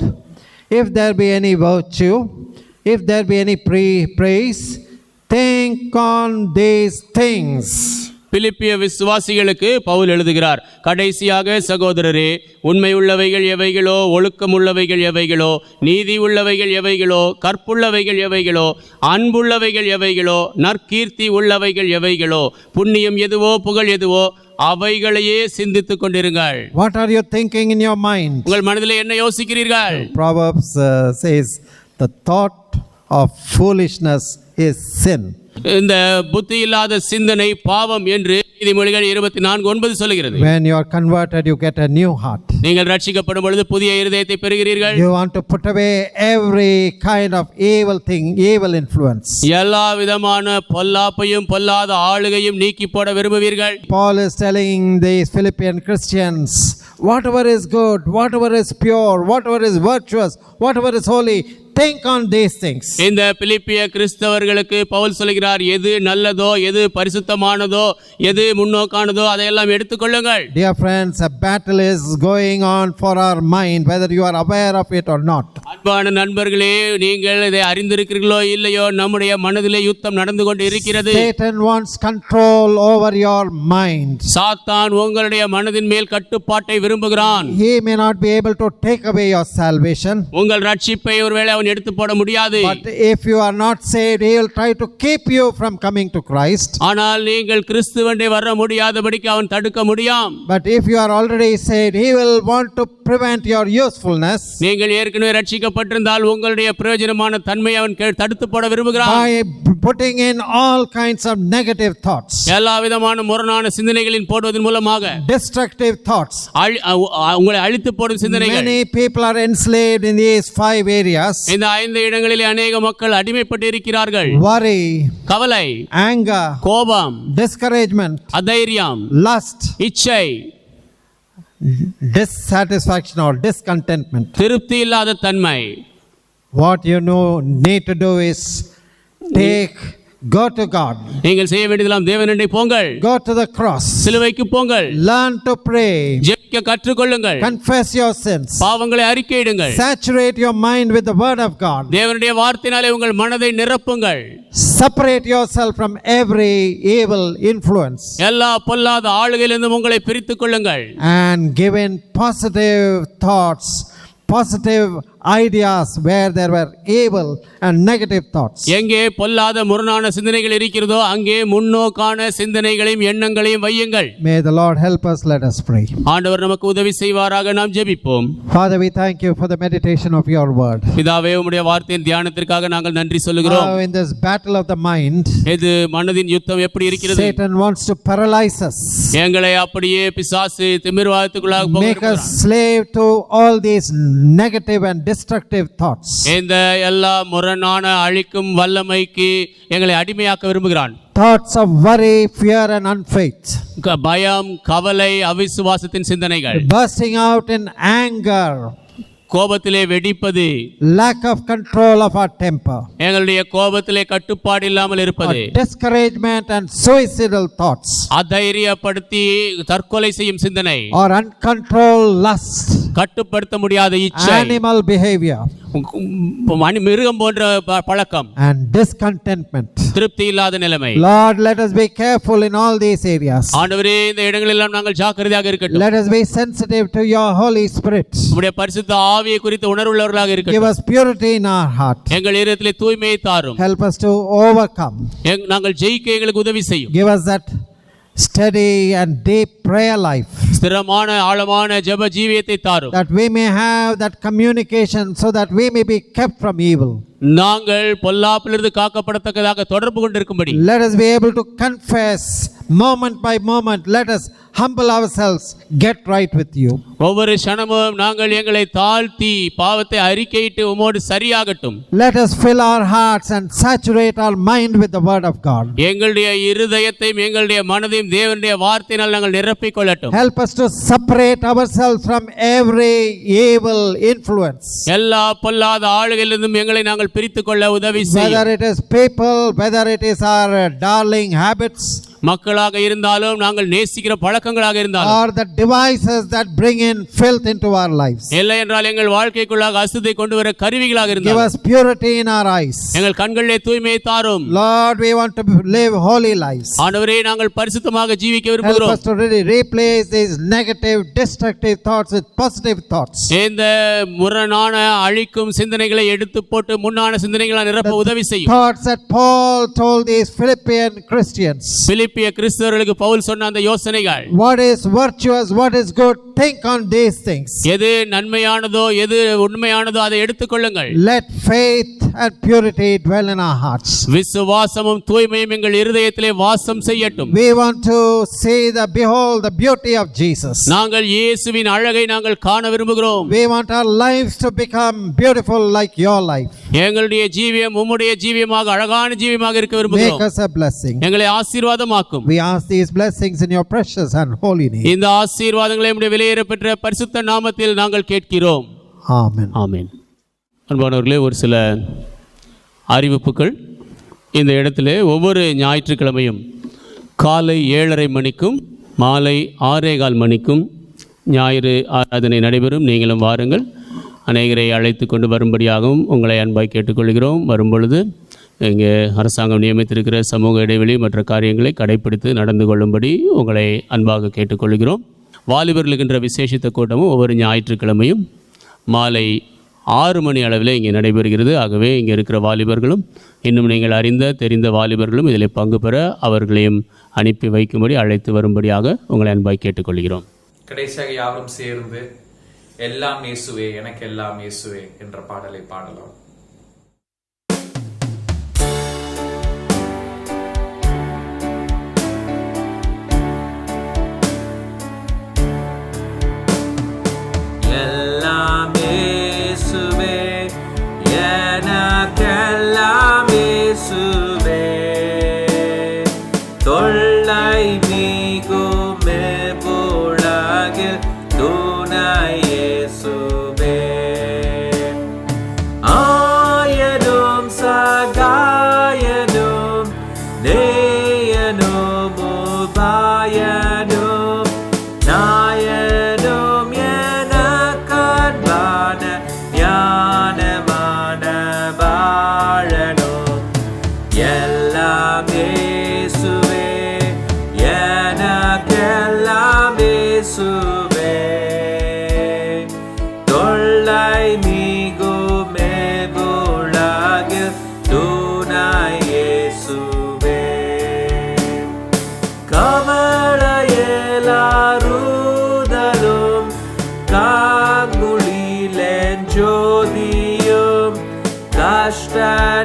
if there be any virtue, if there be any praise, think on these things. பிலிப்பிய விசுவாசிகளுக்கு பவுல் எழுதுகிறார், கடைசியாக சகோதரரே, உண்மை உள்ளவைகள் எவைகளோ, ஒழுக்கம் உள்ளவைகள் எவைகளோ, நீதி உள்ளவைகள் எவைகளோ, கற்புள்ளவைகள் எவைகளோ, அன்புள்ளவைகள் எவைகளோ, நற்கீர்த்தி உள்ளவைகள் எவைகளோ, புண்ணியம் எதுவோ, புகழ் எதுவோ, அவைகளையே சிந்தித்துக் கொண்டிருங்கள். What are you thinking in your mind? உங்கள் மனதிலே என்ன யோசிக்கிறீர்கள்? Proverbs says the thought of foolishness is sin. இந்த புத்தி இல்லாத சிந்தனை பாவம் என்று நீதிமொழிகள் 24:9 சொல்கிறது. When you are converted, you get a new heart. நீங்கள் ரட்சிக்கப்படும் பொழுது புதிய இருதயத்தை பெறுகிறீர்கள். You want to put away every kind of evil thing, evil influence. எல்லா விதமான பொல்லாப்பையும் பொல்லாத ஆளுகையும் நீக்கி போட விரும்புவீர்கள். Paul is telling these Philippian Christians, whatever is good, whatever is pure, whatever is virtuous, whatever is holy, think on these things. இந்த பிலிப்பிய கிறிஸ்தவர்களுக்கு பவுல் சொல்கிறார், எது நல்லதோ, எது பரிசுத்தமானதோ, எது முன்னோக்கானதோ அதையெல்லாம் எடுத்துக்கொள்ளுங்கள். Dear friends, a battle is going on for our mind, whether you are aware of it or not. அன்பான நண்பர்களே, நீங்கள் இதை அறிந்திருக்கிறீர்களோ இல்லையோ, நம்முடைய மனதிலே யுத்தம் நடந்து கொண்டு இருக்கிறது. Satan wants control over your mind. சாத்தான் உங்களுடைய மனதின் மேல் கட்டுப்பாட்டை விரும்புகிறான். He may not be able to take away your salvation. உங்கள் ரட்சிப்பை ஒருவேளை அவன் எடுத்து போட முடியாது. But if you are not saved, he will try to keep you from coming to Christ. ஆனால் நீங்கள் கிறிஸ்துவண்டை வர முடியாதபடிக்கு அவன் தடுக்க முடியும். But if you are already saved, he will want to prevent your usefulness. நீங்கள் ஏற்கனவே ரட்சிக்கப்பட்டிருந்தால் உங்களுடைய பிரயோஜனமான தன்மையை அவன் தடுத்து போட விரும்புகிறான். By putting in all kinds of negative thoughts. எல்லா விதமான முரணான சிந்தனைகளின் போடுவதன் மூலமாக Destructive thoughts. உங்களை அழித்து போடும் சிந்தனைகள். Many people are enslaved in these 5 areas. இந்த 5 இடங்களிலே அநேக மக்கள் அடிமைப்பட்டு இருக்கிறார்கள். Worry, கவலை, anger, கோபம், discouragement, அதைரியம், lust, இச்சை, dissatisfaction or discontentment. திருப்தி இல்லாத தன்மை. What you need to do is go to God. நீங்கள் செய்ய வேண்டியதெல்லாம் தேவனண்டை போங்கள். Go to the cross. சிலுவைக்கு போங்கள். Learn to pray. ஜெபிக்க கற்றுக்கொள்ளுங்கள். Confess your sins. பாவங்களை அறிக்கையிடுங்கள். Saturate your mind with the word of God. தேவனுடைய வார்த்தையினாலே உங்கள் மனதை நிரப்புங்கள். Separate yourself from every evil influence. எல்லா பொல்லாத ஆளுகையிலிருந்து உங்களை பிரித்துக் கொள்ளுங்கள். And give in positive thoughts, positive ideas where there were evil and negative thoughts. எங்கே பொல்லாத முரணான சிந்தனைகள் இருக்கிறதோ அங்கே முன்னோக்கான சிந்தனைகளையும் எண்ணங்களையும் வையுங்கள். May the Lord help us. Let us pray. ஆண்டவர் நமக்கு உதவி செய்வாராக. நாம் ஜெபிப்போம். Father, we thank you for the meditation of your word. பிதாவே, உம்முடைய வார்த்தையின் தியானத்திற்காக நாங்கள் நன்றி சொல்லுகிறோம். Now in this battle of the mind, இது மனதின் யுத்தம் எப்படி இருக்கிறது? Satan wants to paralyze us. எங்களை அப்படியே பிசாசு திமிர்வாதத்துக்குள்ளாக போக Make us slave to all these negative and destructive thoughts. இந்த எல்லா முரணான அழிக்கும் வல்லமைக்கு எங்களை அடிமையாக்க விரும்புகிறான். Thoughts of worry, fear and unfaith. பயம், கவலை, அவிசுவாசத்தின் சிந்தனைகள். Bursting out in anger. கோபத்திலே வெடிப்பது. Lack of control of our temper. எங்களுடைய கோபத்திலே கட்டுப்பாடு இல்லாமல் இருப்பது. Discouragement and suicidal thoughts. அதைரியப்படுத்தி தற்கொலை செய்யும் சிந்தனை. Or uncontrolled lust. கட்டுப்படுத்த முடியாத இச்சை. Animal behavior. மிருகம் போன்ற பழக்கம். And discontentment. திருப்தி இல்லாத நிலைமை. Lord, let us be careful in all these areas. ஆண்டவரே, இந்த இடங்களெல்லாம் நாங்கள் ஜாக்கிரதையாக இருக்கட்டும். Let us be sensitive to your Holy Spirit. உம்முடைய பரிசுத்த ஆவியை குறித்து உணர்வுள்ளவர்களாக Give இருக்கட்டும். us purity in our heart. எங்கள் இதயத்திலே தூய்மையை தாரும். Help us to overcome. நாங்கள் ஜெயிக்க எங்களுக்கு உதவி செய்யும். Give us that steady and deep prayer life. ஸ்திரமான ஆழமான ஜெப ஜீவியத்தை தாரும். That we may have that communication so that we may be kept from evil. நாங்கள் பொல்லாப்பிலிருந்து காக்கப்படத்தக்கதாக தொடர்பு கொண்டிருக்கும்படி let us be able to confess moment by moment. Let us humble ourselves, get right with you. ஒவ்வொரு க்ஷணமும் நாங்கள் எங்களை தாழ்த்தி பாவத்தை அறிக்கையிட்டு உமோடு சரியாகட்டும். Let us fill our hearts and saturate our mind with the word of God. எங்களுடைய இருதயத்தையும் எங்களுடைய மனதையும் தேவனுடைய வார்த்தையினால் நாங்கள் நிரப்பிக் கொள்ளட்டும். Help us to separate ourselves from every evil influence. எல்லா பொல்லாத ஆளுகளிலிருந்தும் எங்களை நாங்கள் பிரித்துக் கொள்ள உதவி செய்யும். Whether it is people, whether it is our darling habits, மக்களாக இருந்தாலும் நாங்கள் நேசிக்கிற பழக்கங்களாக இருந்தாலும் or the devices that bring in filth into our lives. இல்லை என்றால் எங்கள் வாழ்க்கைக்குள்ளாக அசுத்தத்தை கொண்டு வர கருவிகளாக Give இருந்தாலும் us purity in our eyes. எங்கள் கண்களிலே தூய்மையை தாரும். Lord, we want to live holy lives. ஆண்டவரே, நாங்கள் பரிசுத்தமாக ஜீவிக்க Help விரும்புகிறோம். us to really replace these negative, destructive thoughts with positive thoughts. இந்த முரணான அழிக்கும் சிந்தனைகளை எடுத்து போட்டு முன்னான சிந்தனைகளை நிரப்ப உதவி செய்யும். Thoughts that Paul told these Philippian Christians. பிலிப்பிய கிறிஸ்தவர்களுக்கு பவுல் சொன்ன அந்த யோசனைகள், What is virtuous, what is good, think on these things. எது நன்மையானதோ எது உண்மையானதோ அதை எடுத்துக்கொள்ளுங்கள். Let faith and purity dwell in our hearts. விசுவாசமும் தூய்மையும் எங்கள் இருதயத்திலே வாசம் செய்யட்டும். We want to see behold the beauty of Jesus. நாங்கள் இயேசுவின் அழகை நாங்கள் காண விரும்புகிறோம். We want our lives to become beautiful like your life. எங்களுடைய ஜீவியம் உம்முடைய ஜீவியமாக அழகான ஜீவியமாக இருக்க Make விரும்புகிறோம். us a blessing. எங்களை ஆசீர்வாதமாக்கும். We ask these blessings in your precious and holy name. இந்த ஆசீர்வாதங்களை உம்முடைய விலையேற பெற்ற பரிசுத்த நாமத்தில் நாங்கள் கேட்கிறோம். Amen. ஆமென். அன்பானவர்களே, ஒரு சில அறிவிப்புகள். இந்த இடத்திலே ஒவ்வொரு ஞாயிற்றுக்கிழமையும் காலை 7:30 மணிக்கும் மாலை 6:15 மணிக்கும் ஞாயிறு ஆராதனை நடைபெறும். நீங்களும் வாருங்கள். அநேகரை அழைத்து கொண்டு வரும்படியாகவும் உங்களை அன்பாய் கேட்டுக்கொள்கிறோம். வரும்பொழுது இங்கே அரசாங்கம் நியமித்திருக்கிற சமூக இடைவெளி மற்ற காரியங்களை கடைப்பிடித்து நடந்து கொள்ளும்படி உங்களை அன்பாக கேட்டுக்கொள்கிறோம். வாலிபர்களுக்கின்ற விசேஷித்த கூட்டமும் ஒவ்வொரு ஞாயிற்றுக்கிழமையும் மாலை 6 மணி அளவில் இங்கே நடைபெறுகிறது. ஆகவே இங்கே இருக்கிற வாலிபர்களும் இன்னும் நீங்கள் அறிந்த தெரிந்த வாலிபர்களும் இதில் பங்கு பெற அவர்களையும் அனுப்பி வைக்கும்படி அழைத்து வரும்படியாக உங்களை அன்பாய் கேட்டுக்கொள்கிறோம். கடைசியாக யாரும் சேர்ந்து எல்லாம் இயேசுவே எனக்கு எல்லாம் இயேசுவே என்ற பாடலை பாடலாம். எல்லாம் இயேசுவே எனக்கெல்லாம் இயேசுவே தொல்லை மிகுமே உலகில் துணை இயேசுவே ஆயனும் சகாயனும் நேயனும் உபாயனும் நாயனும் எனக்கன்பான ஞானமான வாழனும் எல்லாம் இயேசுவே எனக்கெல்லாம் இயேசுவே தொல்லை மிகுமே உலகில் துணை இயேசுவே கமலையேலாருதலும் காங்குளிலென் ஜோதியும் கஷ்ட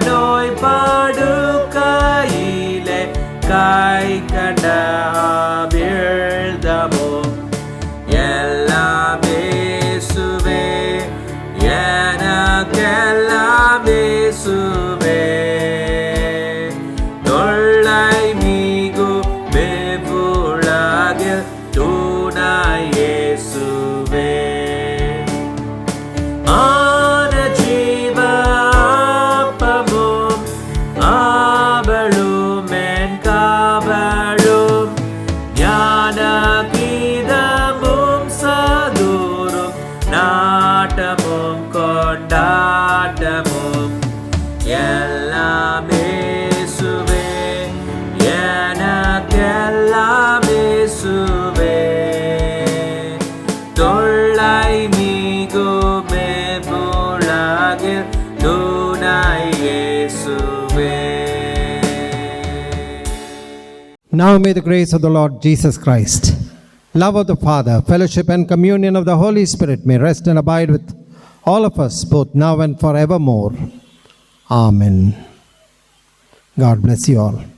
நோய் படுக்கையிலே கை கண்ட வீழ்தமும் எல்லாம் இயேசுவே எனக்கெல்லாம் இயேசுவே தொல்லை மிகுமே உலகில் துணை இயேசுவே ஆன ஜீவ அப்பமும் ஆவலும் என் காவலும் ஞான கீதமும் சதுரும் நாட்டமும் கொண்டாட்டமும் எல்லாம் இயேசுவே எனக்கெல்லாம் இயேசுவே தொல்லை மிகுமே உலகில் துணை இயேசுவே. Now may the grace of the Lord Jesus Christ, love of the Father, fellowship and communion of the Holy Spirit may rest and abide with all of us both now and forevermore. Amen. God bless you all.